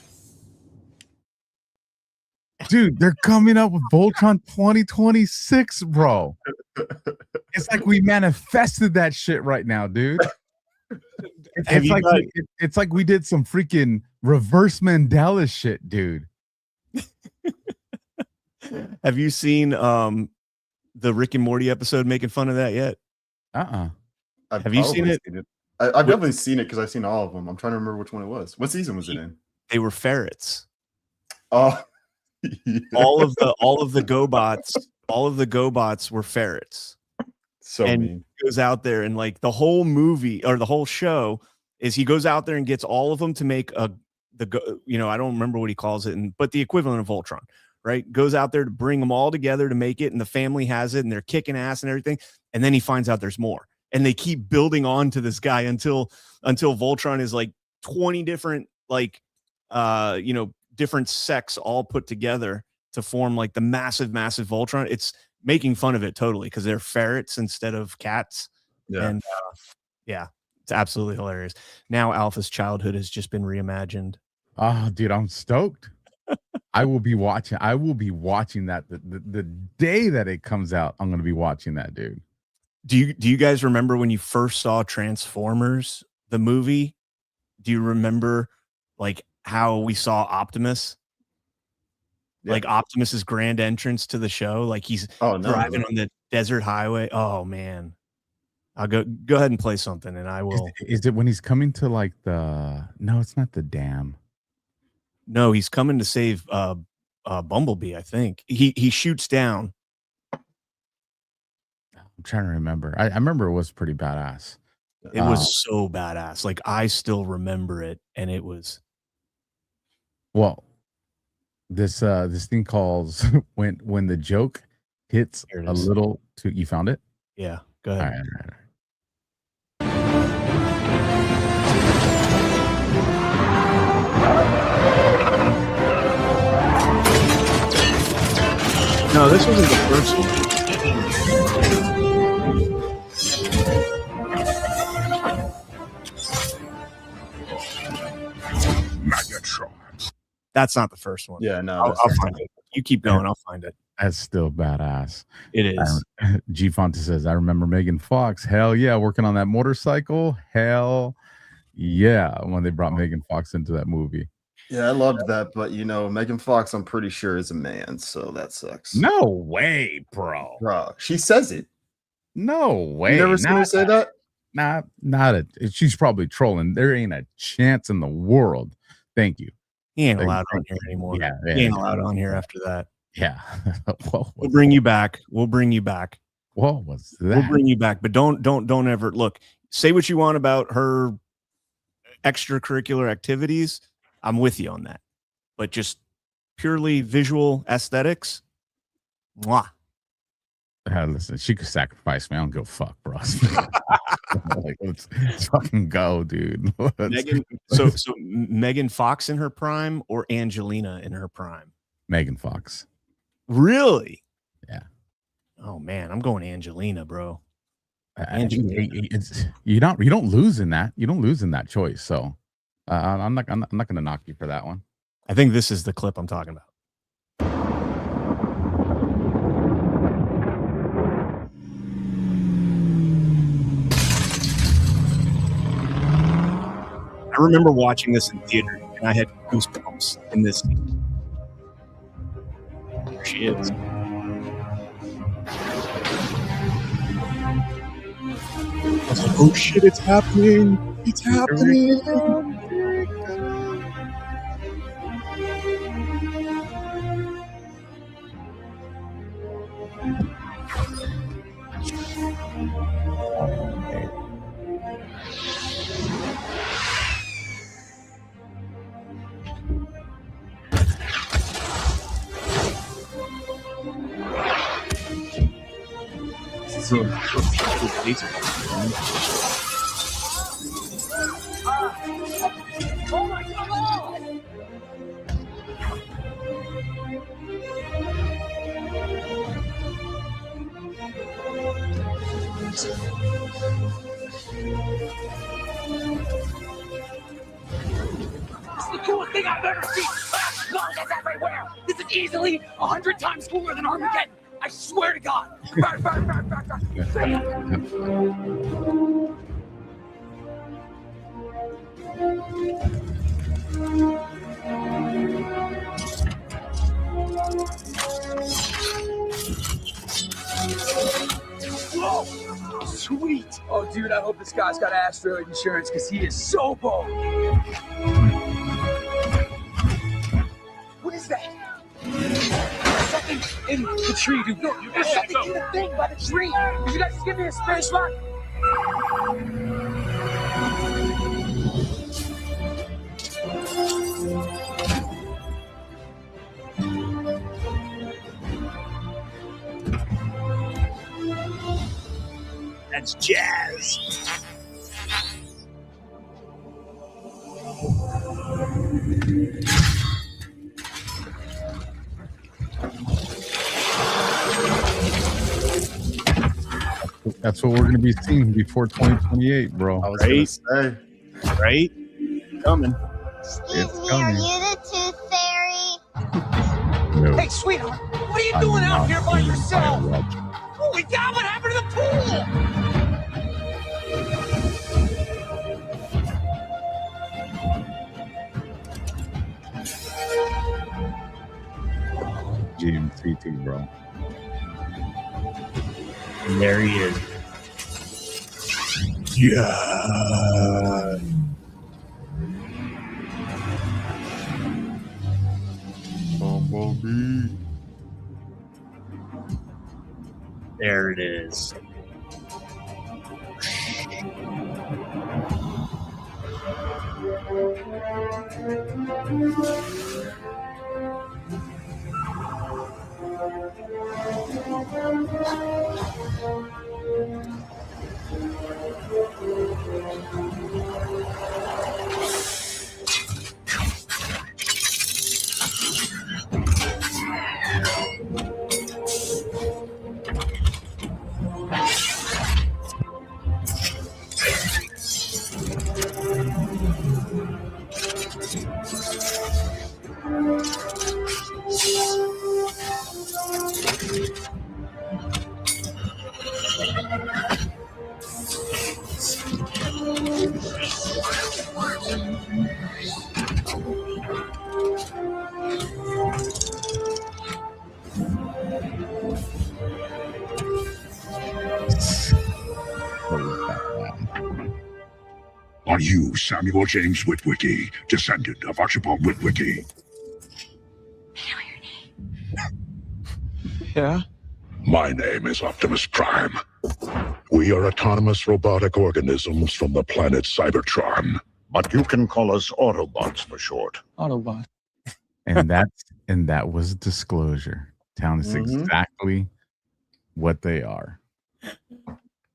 Dude, they're coming up with Voltron 2026, bro. It's like we manifested that shit right now, dude. It's like we did some freaking reverse Mandela shit, dude. Have you seen the Rick and Morty episode making fun of that yet? Have you seen it? I've definitely seen it because I've seen all of them. I'm trying to remember which one it was. What season was it in? They were ferrets. Oh, yeah. all of the GoBots were ferrets. So and mean. He goes out there and like the whole movie or the whole show is he goes out there and gets all of them to make I don't remember what he calls it, but the equivalent of Voltron, right? Goes out there to bring them all together to make it, and the family has it, and they're kicking ass and everything. And then he finds out there's more, and they keep building on to this guy until Voltron is like 20 different different sects all put together to form like the massive Voltron. making fun of it totally because they're ferrets instead of cats. Yeah. And yeah, it's absolutely hilarious. Now Alpha's childhood has just been reimagined. Oh, dude, I'm stoked. I will be watching that the day that it comes out. I'm going to be watching that, dude. Do you guys remember when you first saw Transformers, the movie? Do you remember like how we saw Optimus? Yeah. Like Optimus's grand entrance to the show, like he's driving on the desert highway. Oh man. I'll go ahead and play something and I will. Is it when he's coming to like no, it's not the dam. No, he's coming to save Bumblebee, I think. He shoots down. I'm trying to remember. I remember it was pretty badass. It was so badass. Like I still remember it, and it was. Well, this thing calls when the joke hits a little too. You found it? Yeah. Go ahead. All right. No, this wasn't the first one. That's not the first one. Yeah, no. I'll find it. You keep going. I'll find it. That's still badass. It is. G Fonte says, I remember Megan Fox. Hell yeah. Working on that motorcycle. Hell yeah. When they brought Megan Fox into that movie. Yeah, I loved that. But, Megan Fox, I'm pretty sure is a man. So that sucks. No way, bro. Bro, she says it. No way. You never seen her say that? She's probably trolling. There ain't a chance in the world. Thank you. He ain't allowed on here anymore. Yeah, he ain't allowed on here after that. Yeah. We'll bring you back. We'll bring you back. What was that? We'll bring you back, but don't ever look. Say what you want about her extracurricular activities. I'm with you on that. But just purely visual aesthetics, mwah. Listen, she could sacrifice me. I don't give a fuck, bro. Like, let's fucking go, dude. So Megan Fox in her prime or Angelina in her prime? Megan Fox. Really? Yeah. Oh man, I'm going Angelina, bro. You don't lose in that. You don't lose in that choice. So I'm not going to knock you for that one. I think this is the clip I'm talking about. I remember watching this in theater, and I had goosebumps in this scene. There she is. I was like, oh shit, it's happening. It's happening. Oh my God! This is the coolest thing I've ever seen. Guns everywhere. This is easily 100 times cooler than Armageddon. I swear to God. Whoa! Sweet! Oh, dude, I hope this guy's got asteroid insurance because he is so bold. What is that? Something in the tree, dude. No, there's something in the thing by the tree. Could you guys just give me a Spanish lock? That's jazz. That's what we're going to be seeing before 2028, bro. I was gonna say. Right? Coming. It's coming. the tooth fairy? No. Hey, sweetheart, what are you I'm doing out not here by being yourself? biological. Holy cow, what happened to the pool? GMC too, bro. And there he is. Yeah. Bumblebee. There it is. Are you Samuel James Witwicky, descendant of Archibald Witwicky? Yeah? My name is Optimus Prime. We are autonomous robotic organisms from the planet Cybertron. But you can call us Autobots for short. Autobot. And that was disclosure. Telling us exactly what they are.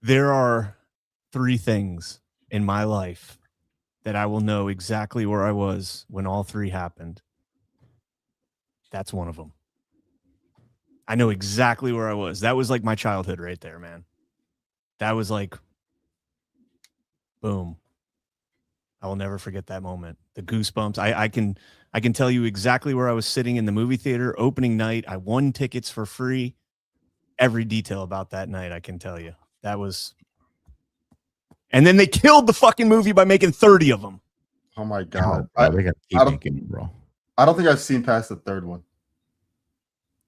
There are 3 things in my life that I will know exactly where I was when all 3 happened. That's one of them. I know exactly where I was. That was like my childhood right there, man. That was like, boom. I will never forget that moment. The goosebumps. I can tell you exactly where I was sitting in the movie theater opening night. I won tickets for free. Every detail about that night, I can tell you. That was. And then they killed the fucking movie by making 30 of them. Oh my god! They got to keep making it, bro. I don't think I've seen past the 3rd one.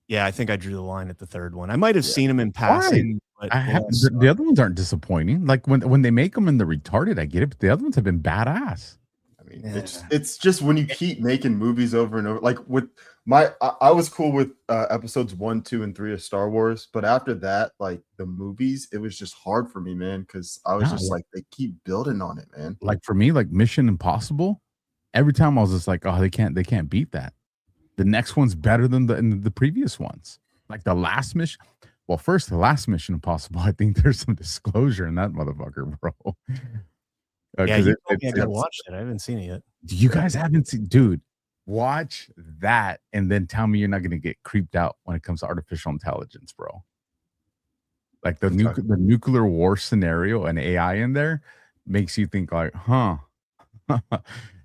Yeah, I think I drew the line at the 3rd one. I might have seen them in passing. But the other ones aren't disappointing. Like when they make them in the retarded, I get it, but the other ones have been badass. I mean, it's just when you keep making movies over and over. Like with I was cool with episodes 1, 2, and 3 of Star Wars, but after that, like the movies, it was just hard for me, man, because I was just like, they keep building on it, man. Like for me, like Mission Impossible, every time I was just like, oh, they can't beat that. The next one's better than the previous ones. Like the last mission. Well, first, the last Mission Impossible, I think there's some disclosure in that motherfucker, bro. Yeah, you told me I gotta watch it. I haven't seen it yet. You guys haven't seen, dude. Watch that and then tell me you're not gonna get creeped out when it comes to artificial intelligence, bro. Like the nuclear war scenario and AI in there makes you think like, huh.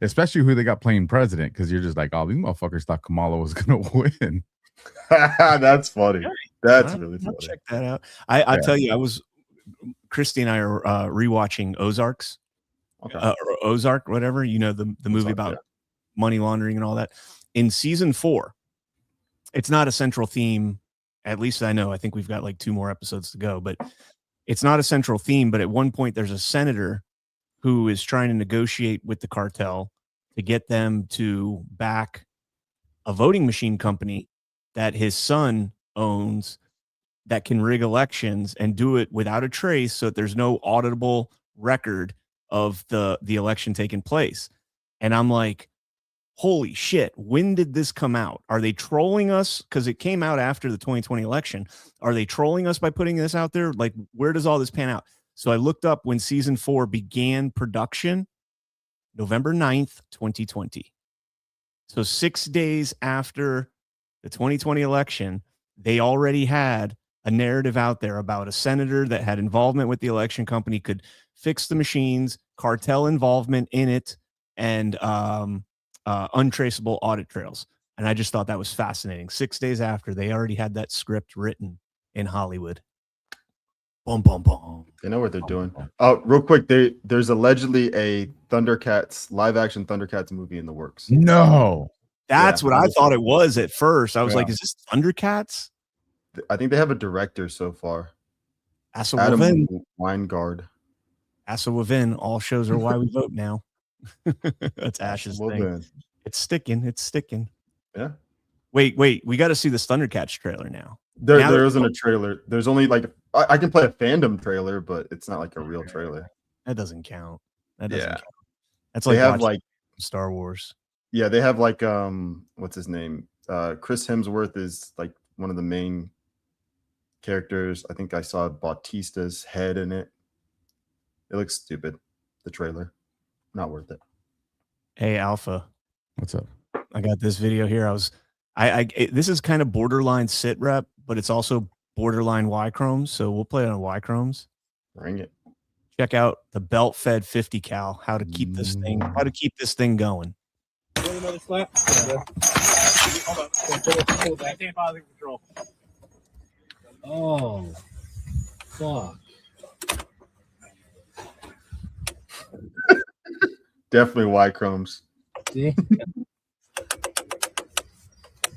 Especially who they got playing president, because you're just like, oh, these motherfuckers thought Kamala was gonna win. That's funny. That's really funny. I'll check that out. I'll tell you, Christy and I are rewatching Ozarks. Okay. Or Ozark, whatever, you know, the movie about money laundering and all that. In season 4, it's not a central theme, at least I know. I think we've got like 2 more episodes to go, but it's not a central theme. But at one point, there's a senator who is trying to negotiate with the cartel to get them to back a voting machine company that his son owns that can rig elections and do it without a trace, so that there's no auditable record of the election taking place. And I'm like, holy shit, when did this come out? Are they trolling us? Because it came out after the 2020 election. Are they trolling us by putting this out there? Like, where does all this pan out? So I looked up when season 4 began production, November 9th, 2020. So 6 days after the 2020 election, they already had a narrative out there about a senator that had involvement with the election company could fix the machines, cartel involvement in it, and untraceable audit trails. And I just thought that was fascinating. 6 days after, they already had that script written in Hollywood. Boom, boom, boom. They know what they're doing. Real quick, there's allegedly a Thundercats live-action Thundercats movie in the works. No, that's what I thought it was at first. I was like, "Is this Thundercats?" I think they have a director so far. Asa Adam Levin. Weingard. Asa Levin. All shows are why we vote now. That's Ash's thing. It's sticking. It's sticking. Yeah. Wait. We got to see the Thundercats trailer now. There isn't a trailer. There's only like I can play a fandom trailer, but it's not like a real trailer. That doesn't count. That doesn't count. That's They like have watching Star Wars. Yeah, they have like what's his name? Chris Hemsworth is like one of the main characters. I think I saw Bautista's head in it. It looks stupid. The trailer, not worth it. Hey, Alpha. What's up? I got this video here. This is kind of borderline sit rep, but it's also borderline Y chromes. So we'll play it on Y chromes. Bring it. Check out the belt fed 50 cal. How to keep this thing going. Another slap. Hold up. Pull back. Can't bother control. Oh, fuck. Definitely Y chromes. See?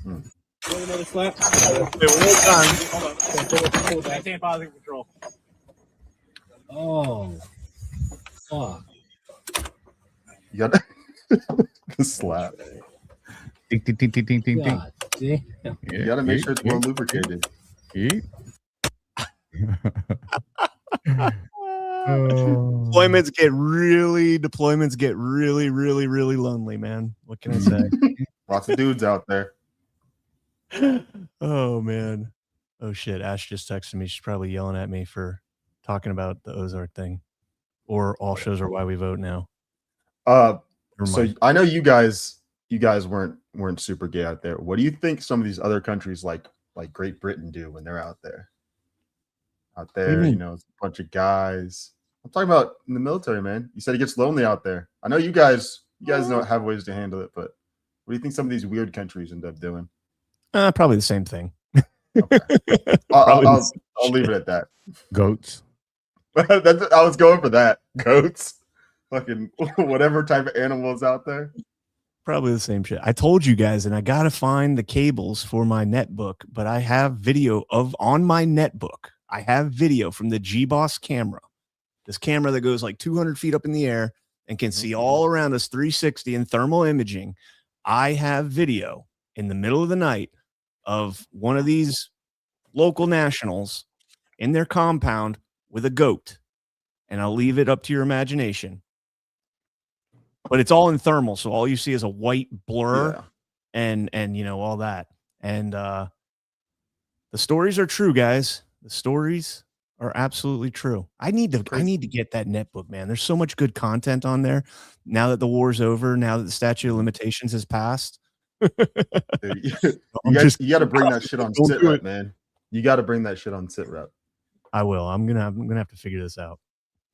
Another slap. Wait, one more time. Hold up. Pull back. Can't bother control. Oh, fuck. You got the slap. Ding, ding, ding, ding, ding, ding, ding. God damn. You got to make sure it's well lubricated. Deployments get really, really, really lonely, man. What can I say? Lots of dudes out there. Oh man. Oh shit. Ash just texted me. She's probably yelling at me for talking about the Ozark thing. Or all shows are why we vote now. So I know you guys weren't super gay out there. What do you think some of these other countries like Great Britain do when they're out there? Out there, you know, it's a bunch of guys. I'm talking about in the military, man. You said it gets lonely out there. I know you guys don't have ways to handle it, but what do you think some of these weird countries end up doing? Probably the same thing. Okay. I'll leave it at that. Goats. I was going for that. Goats. Fucking whatever type of animals out there. Probably the same shit. I told you guys, and I gotta find the cables for my netbook, but I have video on my netbook. I have video from the G-Boss camera. This camera that goes like 200 feet up in the air and can see all around us 360 in thermal imaging. I have video in the middle of the night of one of these local nationals in their compound with a goat. And I'll leave it up to your imagination. But it's all in thermal, so all you see is a white blur and you know all that. And the stories are true, guys. The stories are absolutely true. I need to get that netbook, man. There's so much good content on there. Now that the war's over, now that the statute of limitations has passed. You got to bring that shit on SitRep, man. You got to bring that shit on SitRep. I will. I'm gonna have to figure this out.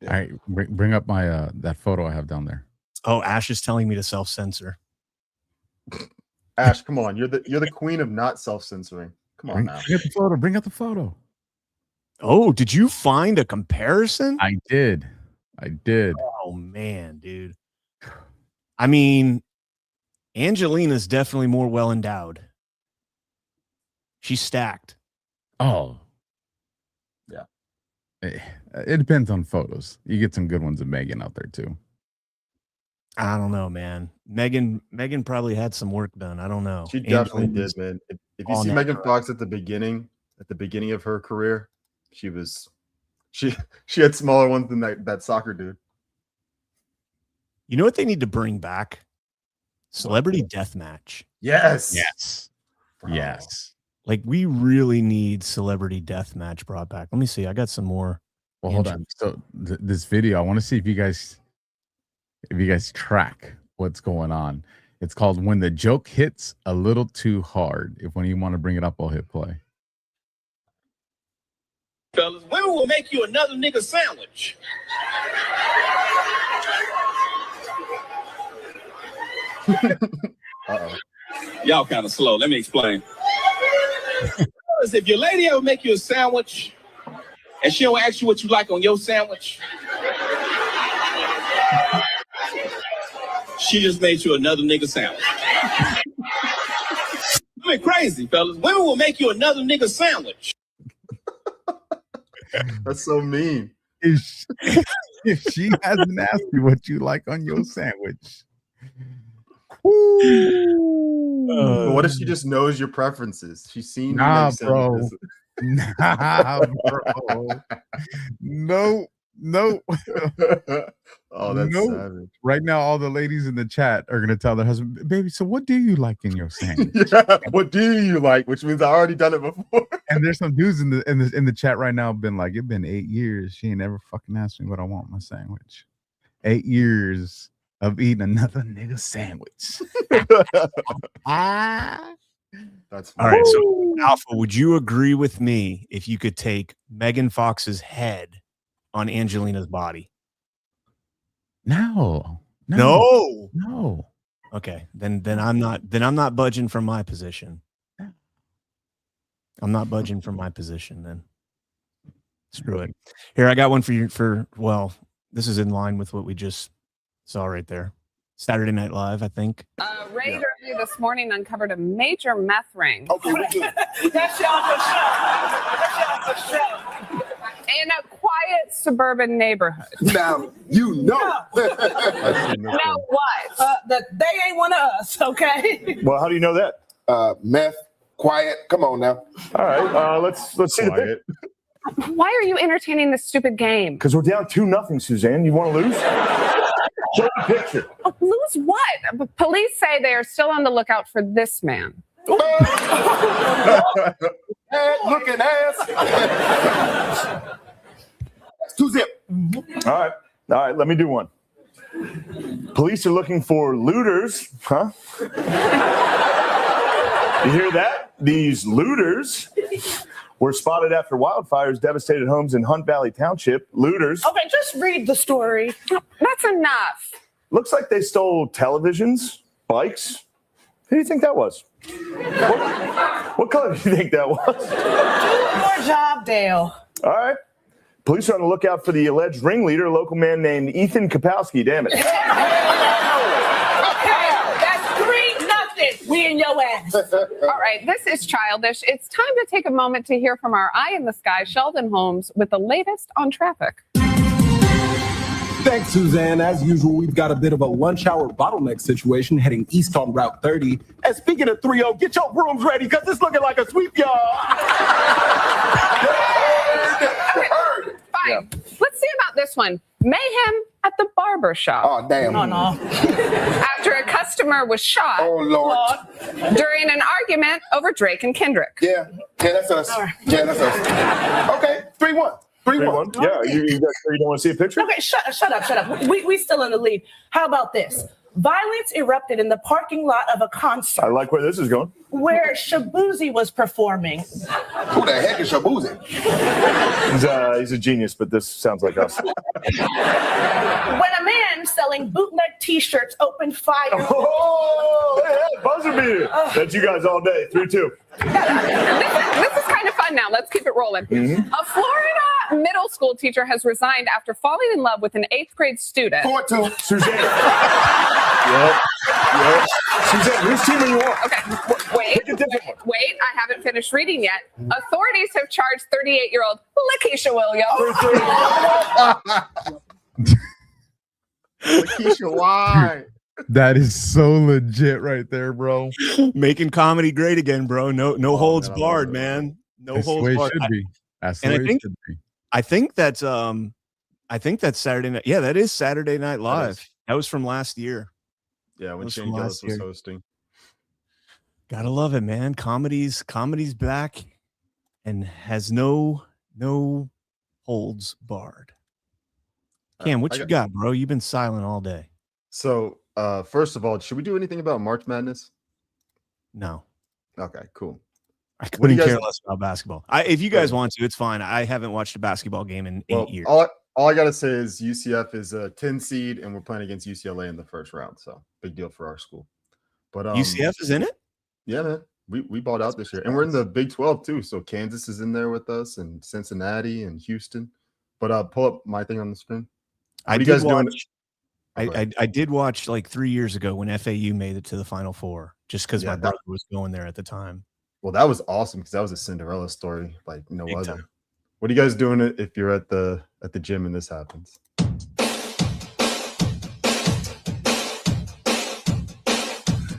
All right, bring up my that photo I have down there. Oh, Ash is telling me to self-censor. Ash, come on. You're the queen of not self-censoring. Come on now. Bring out the photo. Bring out the photo. Oh, did you find a comparison? I did. Oh man, dude. I mean, Angelina's definitely more well endowed. She's stacked. Oh. Yeah. It depends on photos. You get some good ones of Megan out there too. I don't know, man. Megan probably had some work done. I don't know. She definitely did, man. If you see Megan Fox at the beginning of her career, she had smaller ones than that soccer dude. You know what they need to bring back? Celebrity Deathmatch. Yes. Yes. Like we really need Celebrity Deathmatch brought back. Let me see. I got some more. Well, hold on. So this video, I want to see if you guys track what's going on. It's called When the Joke Hits a Little Too Hard. If when you want to bring it up, I'll hit play. fellas. Women will make you another nigga sandwich. Uh-oh. Y'all kind of slow. Let me explain. If your lady ever make you a sandwich and she don't ask you what you like on your sandwich, she just made you another nigga sandwich. I mean, crazy, fellas. Women will make you another nigga sandwich. That's so mean. If she hasn't asked you what you like on your sandwich. But what if she just knows your preferences? She's seen you Nah, make bro. sandwiches. Nah, bro. No. Oh, that's savage. Right now, all the ladies in the chat are gonna tell their husband, "Baby, so what do you like in your sandwich?" Yeah, what do you like? Which means I already done it before. And there's some dudes in the chat right now been like, "It's been 8 years. She ain't never fucking asked me what I want in my sandwich. 8 years of eating another nigga sandwich." That's all right. So, Alpha, would you agree with me if you could take Megan Fox's head on Angelina's body? No. Okay, then I'm not budging from my position. I'm not budging from my position. Then screw it. Here, I got one for you. This is in line with what we just saw right there. Saturday Night Live, I think. Raid early this morning uncovered a major meth ring. Okay, we're good. That's y'all for sure. In a quiet suburban neighborhood. Now, you know. Now what? That they ain't one of us, okay? Well, how do you know that? Meth, quiet. Come on now. All right, let's see the picture. Why are you entertaining this stupid game? Because we're down 2-0, Suzanne. You want to lose? Show the picture. Lose what? Police say they are still on the lookout for this man. Looking ass. Suzanne. All right. Let me do one. Police are looking for looters, huh? You hear that? These looters were spotted after wildfires devastated homes in Hunt Valley Township. Looters. Okay, just read the story. That's enough. Looks like they stole televisions, bikes. Who do you think that was? What color do you think that was? Do your job, Dale. All right. Police are on the lookout for the alleged ringleader, a local man named Ethan Kapowski. Damn it. Okay, that's 3-0. We in your ass. All right, this is childish. It's time to take a moment to hear from our eye in the sky, Sheldon Holmes, with the latest on traffic. Thanks, Suzanne. As usual, we've got a bit of a lunch hour bottleneck situation heading east on Route 30. And speaking of 3-0, get your brooms ready because it's looking like a sweep, y'all. Fine. Let's see about this one. Mayhem at the barber shop. Oh, damn. Oh, no. After a customer was shot Lord. during an argument over Drake and Kendrick. Yeah, that's us. Yeah, that's us. Okay, 3-1. 3-1. Yeah, you don't want to see a picture? Okay, shut up. We still in the lead. How about this? Violence erupted in the parking lot of a concert I like where this is going. where Shabuzi was performing. Who the heck is Shabuzi? He's a genius, but this sounds like us. When a man selling bootleg T-shirts opened fire. Oh, hey, buzzer beater. That's you guys all day. 3-2. This is kind of fun now. Let's keep it rolling. Mm-hmm. A Florida middle school teacher has resigned after falling in love with an 8th grade student. 4-2. Suzanne. Yep. Suzanne, which team are you on? Okay, wait, I haven't finished reading yet. Authorities have charged 38-year-old Lakeisha Williams. Lakeisha, why? That is so legit right there, bro. Making comedy great again, bro. No holds barred, man. No That's the holds way it barred. should be. That's the And way it should be. I think that's Saturday night. Yeah, that is Saturday Night Live. That was from last year. Yeah, when was Shane from Gillis last was year. hosting. Gotta love it, man. Comedy's back and has no holds barred. Cam, what you got, bro? You've been silent all day. So, first of all, should we do anything about March Madness? No. Okay, cool. I couldn't care less about basketball. If you guys want to, it's fine. I haven't watched a basketball game in 8 years. All I gotta say is UCF is a 10 seed, and we're playing against UCLA in the first round. So big deal for our school. But UCF is in it. Yeah, man. We bought out this year, and we're in the Big 12 too. So Kansas is in there with us, and Cincinnati and Houston. But pull up my thing on the screen. I did watch like 3 years ago when FAU made it to the Final Four, just because my brother was going there at the time. Well, that was awesome because that was a Cinderella story, like no Big other. time. What are you guys doing if you're at the gym and this happens?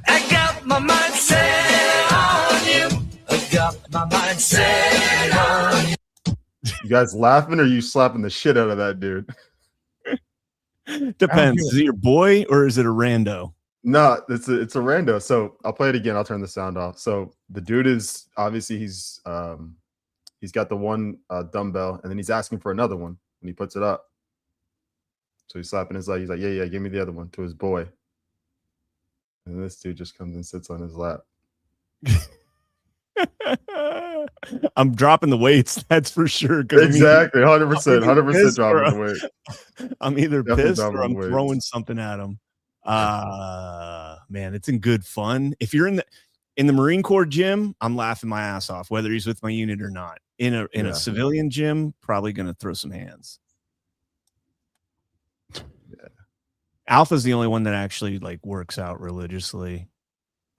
I got my mind set on you. I got my mind set on you. You guys laughing or you slapping the shit out of that dude? Depends. Is it your boy or is it a rando? No, it's a rando. So I'll play it again. I'll turn the sound off. So the dude is obviously he's got the one dumbbell and then he's asking for another one when he puts it up. So he's slapping his leg. He's like, yeah, give me the other one to his boy. And this dude just comes and sits on his lap. I'm dropping the weights, that's for sure. Exactly, 100% dropping the weight. I'm either Definitely pissed or I'm weights. throwing something at him. Man, it's in good fun. If you're in the Marine Corps gym, I'm laughing my ass off, whether he's with my unit or not. In a civilian gym, probably gonna throw some hands. Yeah. Alpha's the only one that actually like works out religiously.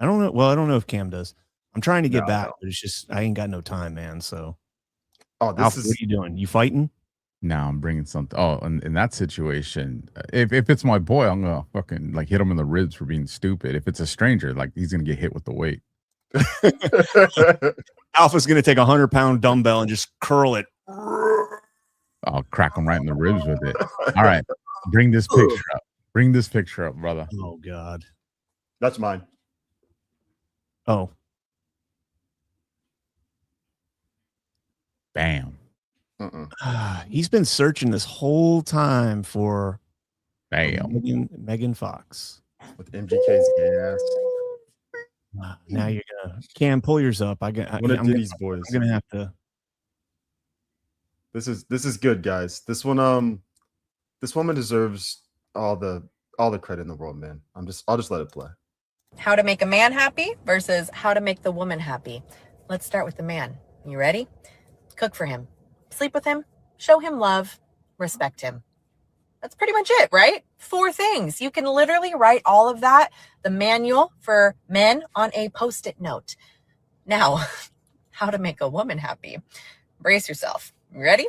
I don't know. Well, I don't know if Cam does. I'm trying to get back, but it's just I ain't got no time, man. So, Alpha, what are you doing? You fighting? No, I'm bringing something. Oh, in that situation, if it's my boy, I'm gonna fucking like hit him in the ribs for being stupid. If it's a stranger, like he's gonna get hit with the weight. Alpha's gonna take 100-pound dumbbell and just curl it. I'll crack him right in the ribs with it. All right, bring this picture up. Bring this picture up, brother. Oh God, that's mine. Oh, bam. He's been searching this whole time for Megan Fox with MGK's gas. Now you're gonna pull yours up. I'm Diddy's boys. I'm gonna have to. This is good, guys. This woman deserves all the credit in the world, man. I'll just let it play. How to make a man happy versus how to make the woman happy. Let's start with the man. You ready? Cook for him. Sleep with him. Show him love. Respect him. That's pretty much it, right? 4 things. You can literally write all of that, the manual for men, on a Post-it note. Now, how to make a woman happy. Brace yourself. You ready?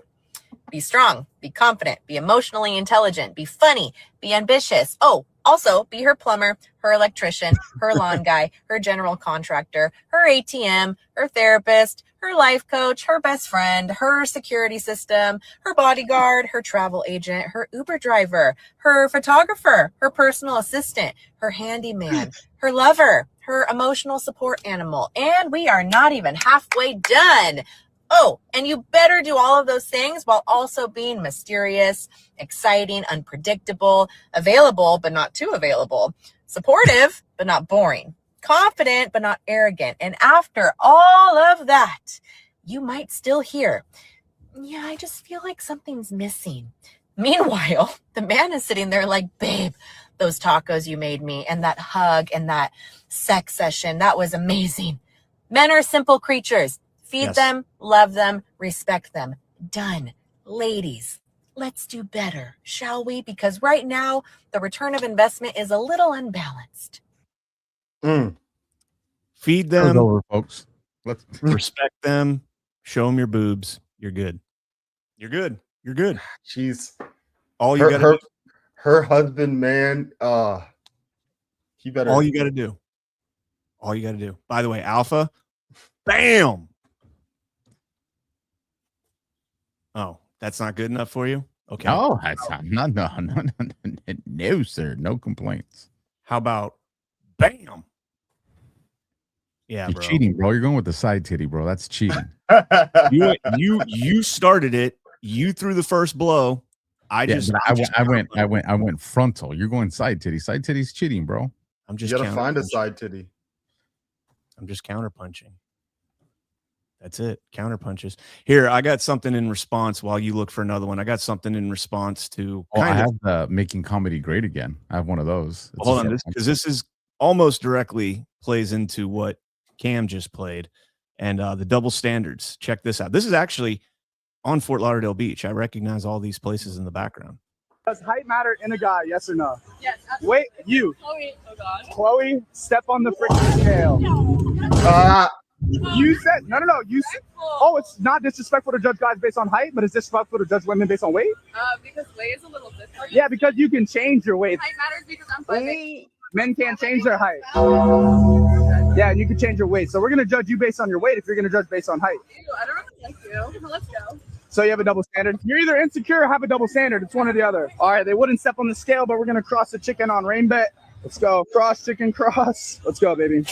Be strong, be confident, be emotionally intelligent, be funny, be ambitious. Oh, also be her plumber, her electrician, her lawn guy, her general contractor, her ATM, her therapist, her life coach, her best friend, her security system, her bodyguard, her travel agent, her Uber driver, her photographer, her personal assistant, her handyman, her lover, her emotional support animal. And we are not even halfway done. Oh, and you better do all of those things while also being mysterious, exciting, unpredictable, available, but not too available, supportive, but not boring, confident, but not arrogant. And after all of that, you might still hear, yeah, I just feel like something's missing. Meanwhile, the man is sitting there like, babe, those tacos you made me and that hug and that sex session, that was amazing. Men are simple creatures. Feed them, love them, respect them. Done. Ladies, let's do better, shall we? Because right now, the return of investment is a little unbalanced. Feed them, over, folks. Let's respect them. Show them your boobs. You're good. You're good. You're good. Jeez. All you got to do. Her husband, man. He better. All you got to do. All you got to do. By the way, Alpha, bam. Oh, that's not good enough for you? Okay. Oh, that's not, no, sir. No complaints. How about bam? Yeah, You're bro. cheating, bro. You're going with the side titty, bro. That's cheating. You started it. You threw the first blow. I went frontal. You're going side titty. Side titty's cheating, bro. I'm just you gotta find a side titty. I'm just counterpunching. That's it. Counter punches. Here, I got something in response while you look for another one. I got something in response to I have the Making Comedy Great Again. I have one of those. It's hold on, because this is almost directly plays into what Cam just played, and the double standards. Check this out. This is actually on Fort Lauderdale Beach. I recognize all these places in the background. Does height matter in a guy? Yes or no? Yes. Wait, you. Chloe. Oh gosh. Chloe, step on the freaking scale. You said no. You said, oh, it's not disrespectful to judge guys based on height, but it's disrespectful to judge women based on weight. Because weight is a little different. Yeah, because you can change your weight. Height matters because I'm 5'8". Men can't change their height. Yeah, and you can change your weight. So we're gonna judge you based on your weight if you're gonna judge based on height. Ew, I don't really like you. Let's go. So you have a double standard. You're either insecure or have a double standard. It's one or the other. All right, they wouldn't step on the scale, but we're gonna cross the chicken on rain bet. Let's go. Cross, chicken, cross. Let's go, baby.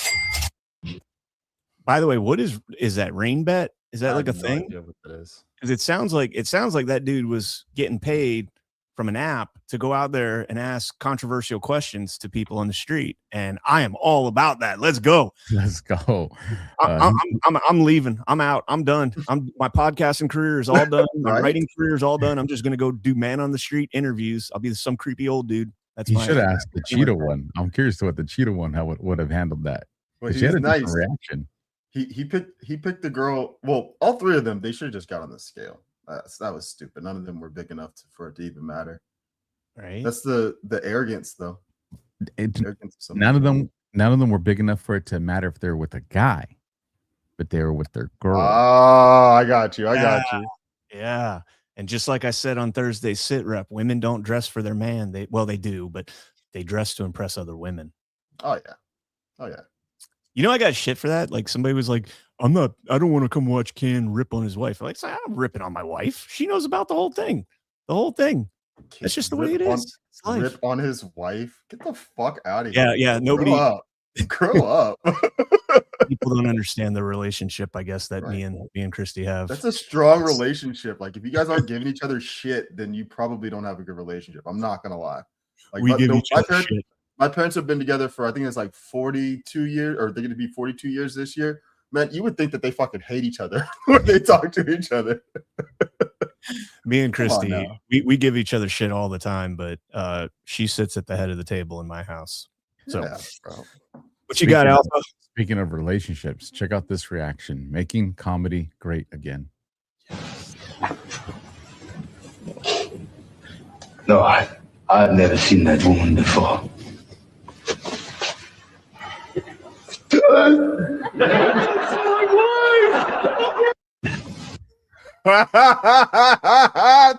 By the way, what is that rain bet? Is that like a thing? What that is. Because it sounds like that dude was getting paid from an app to go out there and ask controversial questions to people on the street, and I am all about that. Let's go. Let's go. I'm leaving. I'm out. I'm done. My podcasting career is all done. My writing career is all done. I'm just gonna go do man on the street interviews. I'll be some creepy old dude. That's you should ask the cheetah one. I'm curious to what the cheetah one would have handled that. Well, She had a nice. different reaction. He picked the girl. Well, all three of them, they should have just got on the scale. That was stupid. None of them were big enough for it to even matter. Right. That's the arrogance, though. None of them were big enough for it to matter if they were with a guy, but they were with their girl. Oh, I got you. Yeah. And just like I said on Thursday's sit rep, women don't dress for their man. They do, but they dress to impress other women. Oh yeah. You know, I got shit for that. Like somebody was like, I don't want to come watch Ken rip on his wife. Like, I'm ripping on my wife. She knows about the whole thing. That's just the way it is. Rip on his wife. Get the fuck out of here. Yeah. Nobody grow up. People don't understand the relationship, I guess, that me and Christy have. That's a strong relationship. Like, if you guys aren't giving each other shit, then you probably don't have a good relationship. I'm not gonna lie. Like, my parents have been together for, I think it's like 42 years, or they're going to be 42 years this year. Man, you would think that they fucking hate each other when they talk to each other. Me and Christy, we give each other shit all the time, but she sits at the head of the table in my house. So, what you got, Alpha? Speaking of relationships, check out this reaction. Making comedy great again. No, I've never seen that woman before.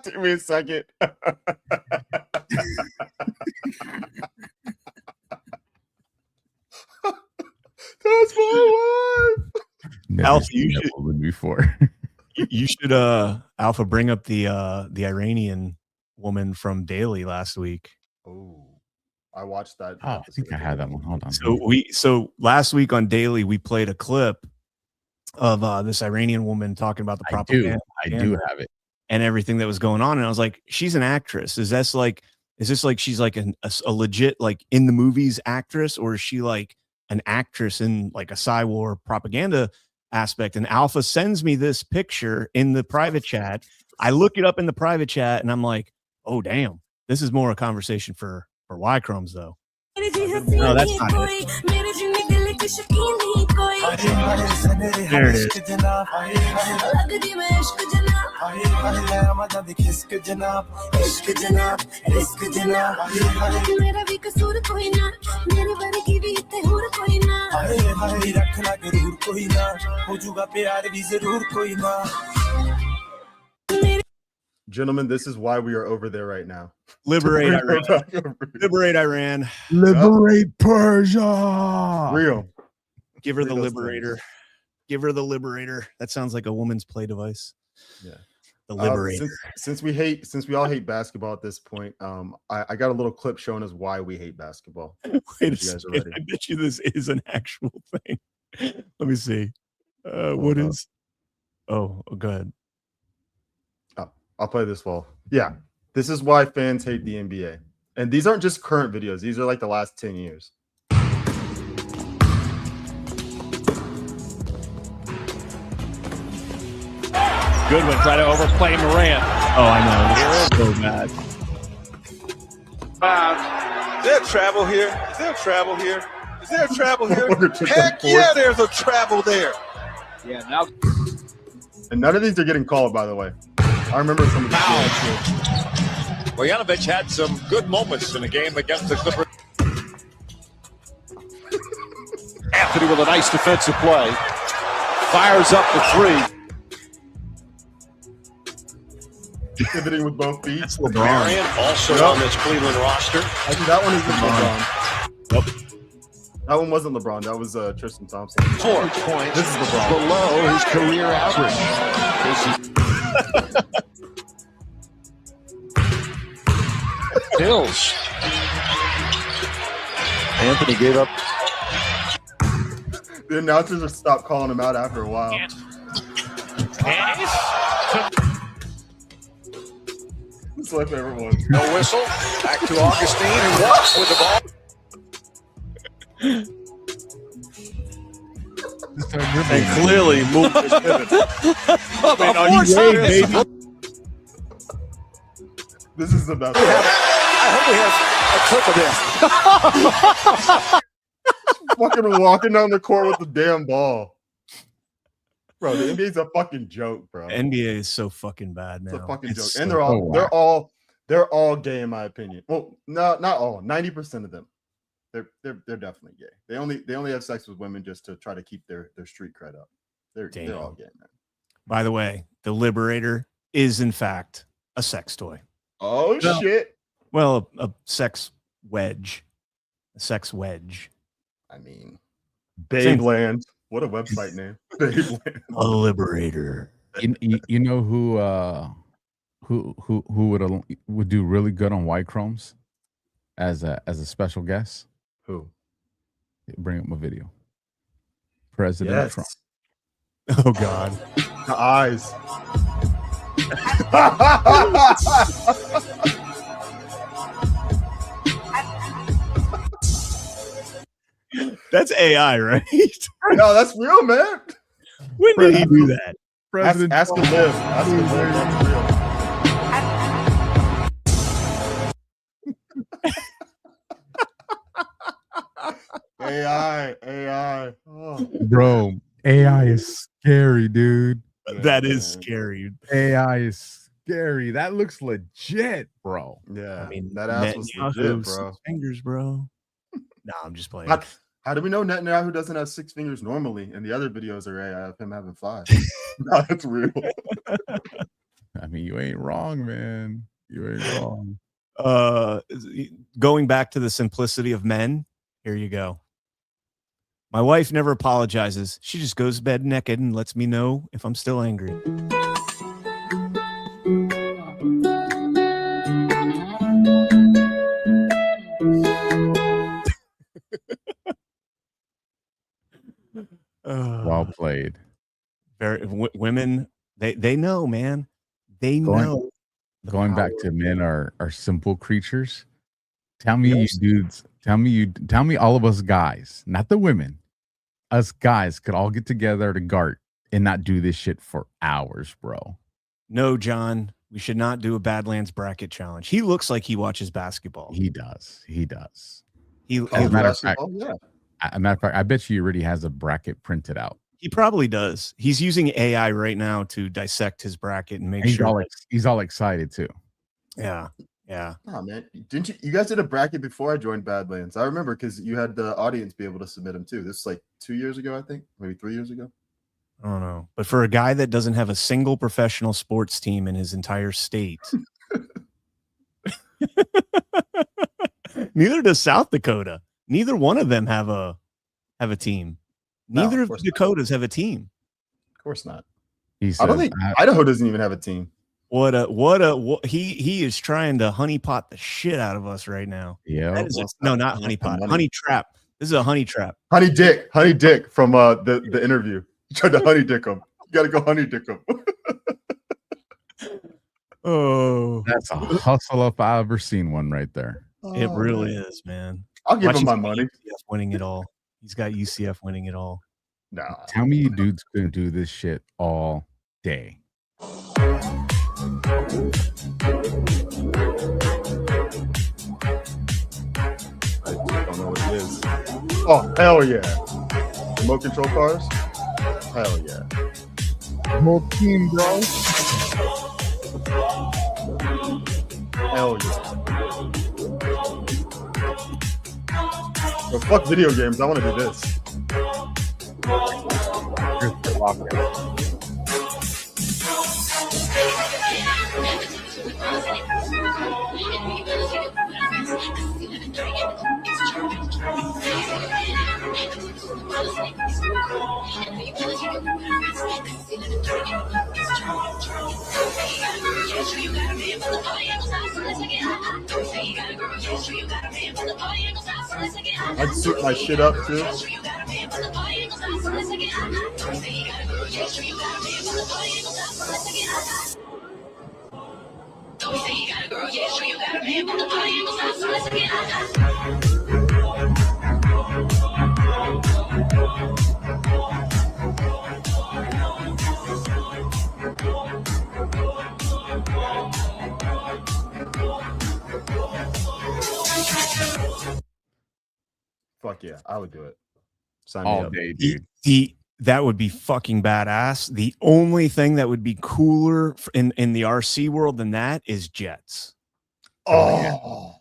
Took me a second. That's my wife. Alpha, you should before. you should Alpha bring up the Iranian woman from Daily last week. Oh, I watched that. Oh, I think I had that one. Hold on. So last week on Daily we played a clip of this Iranian woman talking about the propaganda. I do have it. And everything that was going on, and I was like, she's an actress. Is this like she's like a legit, like in the movies actress, or is she like an actress in like a Psy-war propaganda aspect? And Alpha sends me this picture in the private chat. I look it up in the private chat, and I'm like, oh damn, this is more a conversation for Y Chromes though. No, that's not it. There it is. Gentlemen, this is why we are over there right now. Liberate Iran. Liberate Iran. Liberate Persia. Real. Give her the liberator. Give her the liberator. That sounds like a woman's play device. Yeah. The liberator. Since we all hate basketball at this point, I got a little clip showing us why we hate basketball. Wait a second. I bet you this is an actual thing. Let me see. What is? Oh, go ahead. I'll play this wall. Yeah. This is why fans hate the NBA. And these aren't just current videos. These are like the last 10 years. Goodwin trying to overplay Morant. Oh, I know. This is so bad. Is there travel here? Is there travel here? Is there travel here? Heck yeah, there's a travel there. Yeah, now. And none of these are getting called, by the way. I remember some of the Bojanovic had some good moments in the game against the Clippers. Anthony with a nice defensive play. Fires up the three. Pivoting with both feet. That's LeBron. Marion also on this Cleveland roster. I think that one isn't LeBron. Nope. That one wasn't LeBron. That was Tristan Thompson. 4 points. This is LeBron. Below his career average. Hills. Anthony gave up. The announcers have stopped calling him out after a while. It's my favorite one. No whistle. Back to Augustine and walks with the ball. And clearly moved his pivot. This is the best. I hope we have a clip of this. Fucking walking down the court with the damn ball. Bro, the NBA's a fucking joke, bro. NBA is so fucking bad now. It's a fucking joke. So And they're all gay in my opinion. Well, no, not all. 90% of them. They're definitely gay. They only have sex with women just to try to keep their street cred up. They're all gay, man. By the way, the Liberator is in fact a sex toy. Oh shit. Well, a sex wedge. A sex wedge. I mean, Badlands. What a website name. Badlands. A Liberator. You know who would do really good on White Chromes as a special guest? Who? Bring up my video. President Trump. Oh God. The eyes. That's AI, right? No, that's real, man. When did he do that? Ask him live. Ask him live. That's real. AI. Oh. Bro, AI is scary, dude. That is scary. AI is scary. That looks legit, bro. Yeah, I mean, that ass was legit, bro. Fingers, bro. No, I'm just playing. How do we know Netanyahu doesn't have 6 fingers normally? And the other videos are AI of him having 5. No, that's real. I mean, you ain't wrong, man. You ain't wrong. Going back to the simplicity of men, here you go. My wife never apologizes. She just goes to bed naked and lets me know if I'm still angry. Well played. Women, they know, man. They know. Going back to men are simple creatures. Tell me, you dudes. Tell me, all of us guys, not the women. Us guys could all get together to GART and not do this shit for hours, bro. No, John. We should not do a Badlands bracket challenge. He looks like he watches basketball. He does. As a matter of fact, I bet you he already has a bracket printed out. He probably does. He's using AI right now to dissect his bracket and make sure. He's all excited too. Yeah. Oh man, didn't you guys did a bracket before I joined Badlands? I remember because you had the audience be able to submit them too. This is like 2 years ago, I think, maybe 3 years ago. I don't know, but for a guy that doesn't have a single professional sports team in his entire state, neither does South Dakota. Neither one of them have a team. Neither of the Dakotas have a team. Of course not. I don't think Idaho doesn't even have a team. He is trying to honeypot the shit out of us right now. Yeah. No, not honeypot. Honey trap. This is a honey trap. Honey dick from the interview. You tried to honey dick him. You got to go honey dick him. Oh, that's a hustle if I ever seen one right there. It really is, man. I'll give him my money. UCF winning it all. He's got UCF winning it all. Nah. Tell me you dudes couldn't do this shit all day. I don't know what it is. Oh, hell yeah. Remote control cars? Hell yeah. Whole team, bro. Hell yeah. But fuck video games. I want to do this. I'd suit my shit up too. Fuck yeah, I would do it. Sign me All up. day, dude. That would be fucking badass. The only thing that would be cooler in the RC world than that is jets. Oh,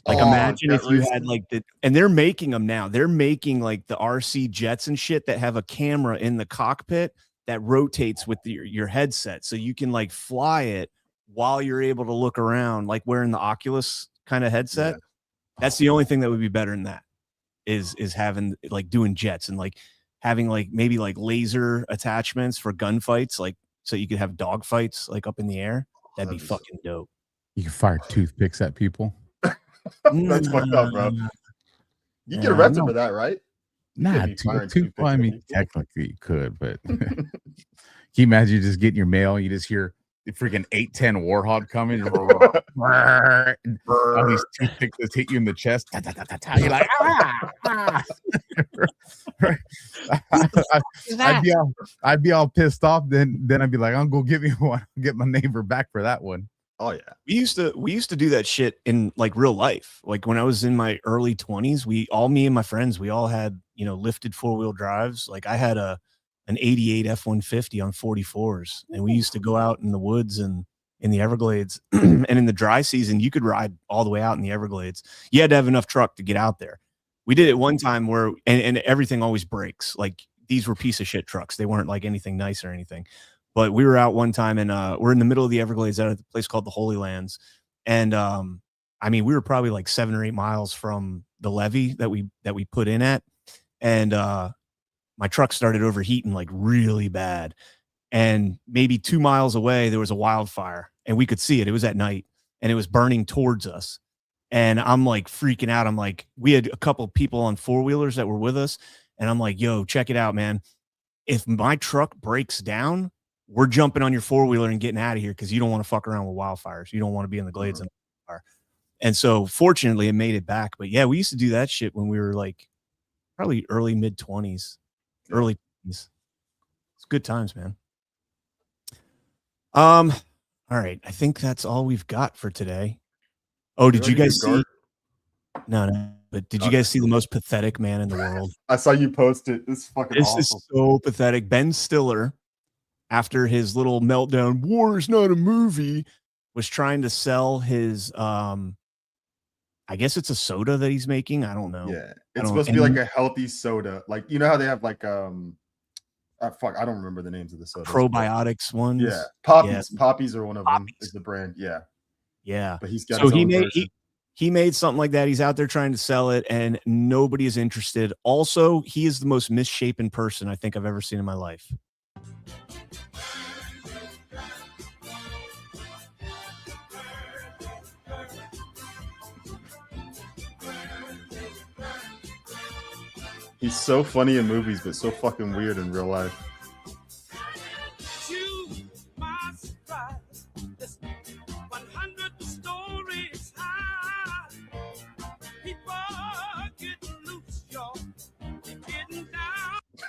like imagine if you racing. had like and they're making them now. They're making like the RC jets and shit that have a camera in the cockpit that rotates with your headset, so you can like fly it while you're able to look around, like wearing the Oculus kind of headset. Yeah. That's the only thing that would be better than that. Is having like doing jets and like having like maybe like laser attachments for gunfights, like so you could have dog fights like up in the air. That'd be fucking dope. You can fire toothpicks at people. That's fucked up, bro. You get arrested for that, right? Nah, well, I mean, technically you could, but can you imagine just getting your mail? You just hear the freaking 810 Warhog coming. All these toothpicks just hit you in the chest. You're like, I'd be all pissed off. Then I'd be like, I'll go get me one. Get my neighbor back for that one. Oh yeah. We used to do that shit in like real life. Like when I was in my early 20s, me and my friends, we all had, lifted 4-wheel drives. Like I had an 88 F-150 on 44s, and we used to go out in the woods and in the Everglades. And in the dry season, you could ride all the way out in the Everglades. You had to have enough truck to get out there. We did it one time where, and everything always breaks. Like these were piece of shit trucks. They weren't like anything nice or anything. But we were out one time and we're in the middle of the Everglades at a place called the Holy Lands. And I mean, we were probably like 7 or 8 miles from the levee that we put in at. And my truck started overheating like really bad. And maybe 2 miles away, there was a wildfire and we could see it. It was at night and it was burning towards us. And I'm like freaking out. I'm like, we had a couple people on 4-wheelers that were with us. And I'm like, yo, check it out, man. If my truck breaks down, we're jumping on your 4-wheeler and getting out of here because you don't want to fuck around with wildfires. You don't want to be in the glades in a fire. And so fortunately it made it back. But yeah, we used to do that shit when we were like probably early mid-20s, early 20s. It's good times, man. All right. I think that's all we've got for today. Oh, did you guys see? No. But did you guys see the most pathetic man in the world? I saw you post it. This is fucking awesome. This is so pathetic. Ben Stiller, after his little meltdown, war is not a movie, was trying to sell his I guess it's a soda that he's making. I don't know. Yeah, it's supposed to be like a healthy soda. Like, you know how they have like I don't remember the names of the sodas. Probiotics ones. Yeah. Poppies. Yeah. Poppies are one of them, is the brand. Yeah. Yeah. But he's got so his own version. he made something like that. He's out there trying to sell it and nobody is interested. Also, he is the most misshapen person I think I've ever seen in my life. He's so funny in movies, but so fucking weird in real life.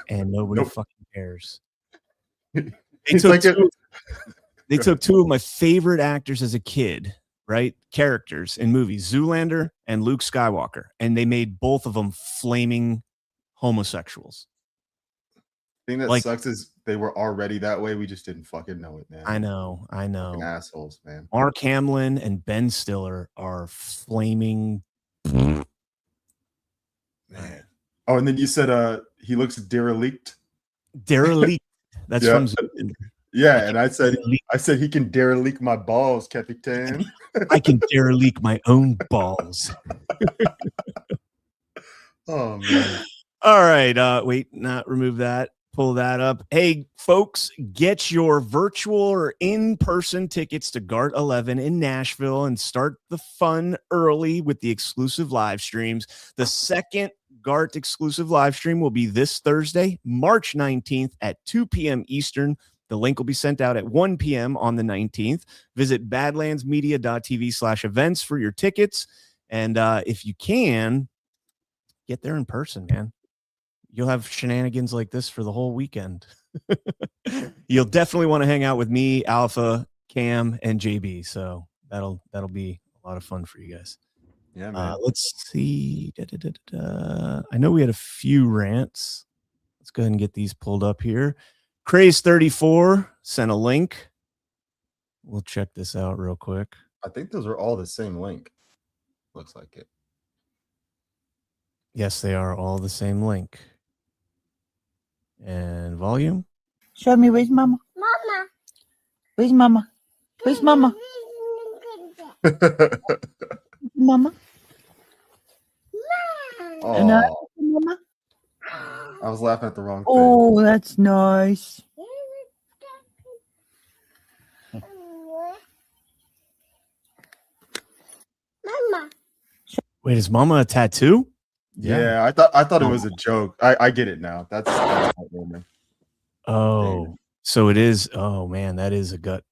And nobody fucking cares. He's like They took two of my favorite actors as a kid, right? Characters in movies, Zoolander and Luke Skywalker, and they made both of them flaming homosexuals. The thing that sucks is they were already that way. We just didn't fucking know it, man. I know. Fucking assholes, man. Mark Hamill and Ben Stiller are flaming. Man. Oh, and then you said he looks derelict. Derelict. That's from Zoolander. Yeah, and I said he can derelict my balls, Capitan. I can derelict my own balls. Oh man. All right. Wait, not remove that. Pull that up. Hey, folks, get your virtual or in-person tickets to GART 11 in Nashville and start the fun early with the exclusive live streams. The second GART exclusive live stream will be this Thursday, March 19th at 2 p.m. Eastern. The link will be sent out at 1 p.m. on the 19th. Visit badlandsmedia.tv/events for your tickets. And if you can, get there in person, man. You'll have shenanigans like this for the whole weekend. You'll definitely want to hang out with me, Alpha, Cam, and JB. So that'll be a lot of fun for you guys. Yeah, man. Let's see. I know we had a few rants. Let's go ahead and get these pulled up here. Craze34 sent a link. We'll check this out real quick. I think those are all the same link. Looks like it. Yes, they are all the same link. And volume. Show me, where's Mama? Mama. Where's Mama? Where's Mama? Mama. Oh, Mama. I was laughing at the wrong thing. Oh, that's nice. Mama. Wait, is Mama a tattoo? Yeah, I thought it was a joke. I get it now. That's Oh, so it is. Oh man, that is a gut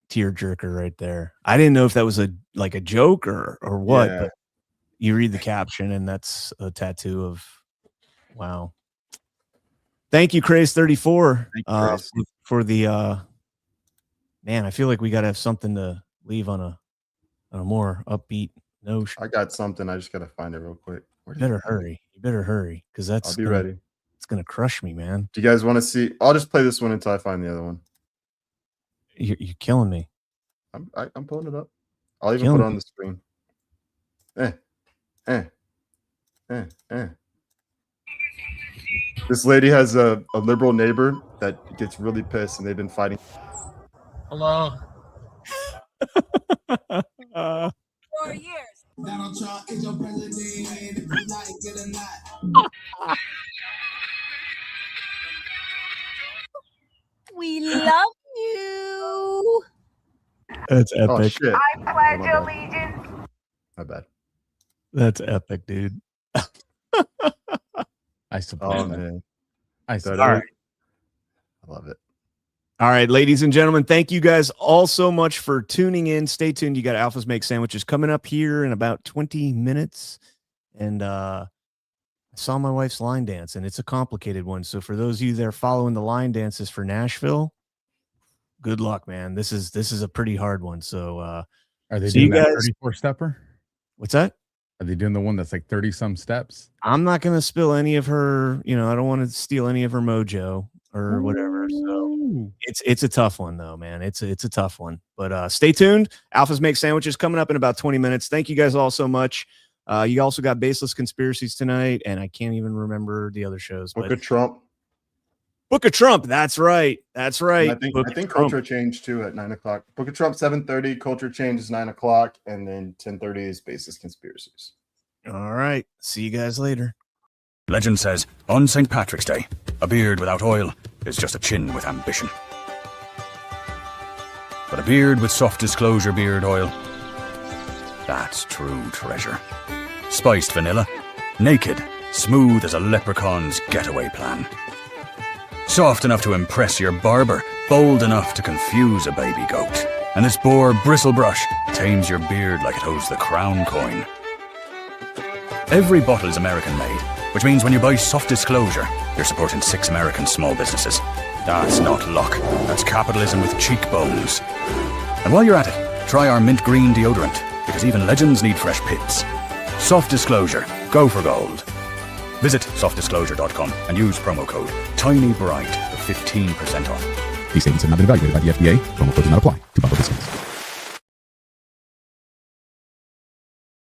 tearjerker right there. I didn't know if that was a joke or what, Yeah. but you read the caption and that's a tattoo of wow. Thank you, Craze34, for the man. I feel like we gotta have something to leave on a more upbeat note. I got something. I just gotta find it real quick. You better hurry. You better hurry, because that's I'll be ready. It's gonna crush me, man. Do you guys want to see? I'll just play this one until I find the other one. You're killing me. I'm pulling it up. I'll even put it on the screen. This lady has a liberal neighbor that gets really pissed, and they've been fighting. Hello. 4 years. Donald Trump is your president. If you like it or not. We love you. That's epic. Oh shit! I pledge allegiance. My bad. That's epic, dude. I support Oh that. man, I All support right. I love it. All right, ladies and gentlemen, thank you guys all so much for tuning in. Stay tuned. You got Alphas Make Sandwiches coming up here in about 20 minutes. And I saw my wife's line dance, and it's a complicated one. So for those of you that are following the line dances for Nashville, good luck, man. This is a pretty hard one. So Are they so doing you that guys- 34-stepper? what's that? Are they doing the one that's like 30-some steps? I'm not going to spill any of her, I don't want to steal any of her mojo or whatever. So it's a tough one though, man. It's a tough one, but stay tuned. Alphas Make Sandwiches coming up in about 20 minutes. Thank you guys all so much. You also got Baseless Conspiracies tonight, and I can't even remember the other shows. Book of Trump. Book of Trump. That's right. That's right. And I Book think of Trump. Culture Change too at 9:00. Book of Trump 7:30. Culture Change is 9:00, and then 10:30 is Baseless Conspiracies. All right. See you guys later. Legend says, on St. Patrick's Day, a beard without oil is just a chin with ambition. But a beard with soft disclosure beard oil, that's true treasure. Spiced vanilla, naked, smooth as a leprechaun's getaway plan. Soft enough to impress your barber, bold enough to confuse a baby goat. And this boar bristle brush tames your beard like it holds the crown coin. Every bottle is American made, which means when you buy Soft Disclosure, you're supporting 6 American small businesses. That's not luck. That's capitalism with cheekbones. And while you're at it, try our mint green deodorant, because even legends need fresh pips. Soft Disclosure. Go for gold. Visit softdisclosure.com and use promo code TINYBRIGHT for 15% off. These statements have not been evaluated by the FDA. Promo code does not apply to bottle discounts.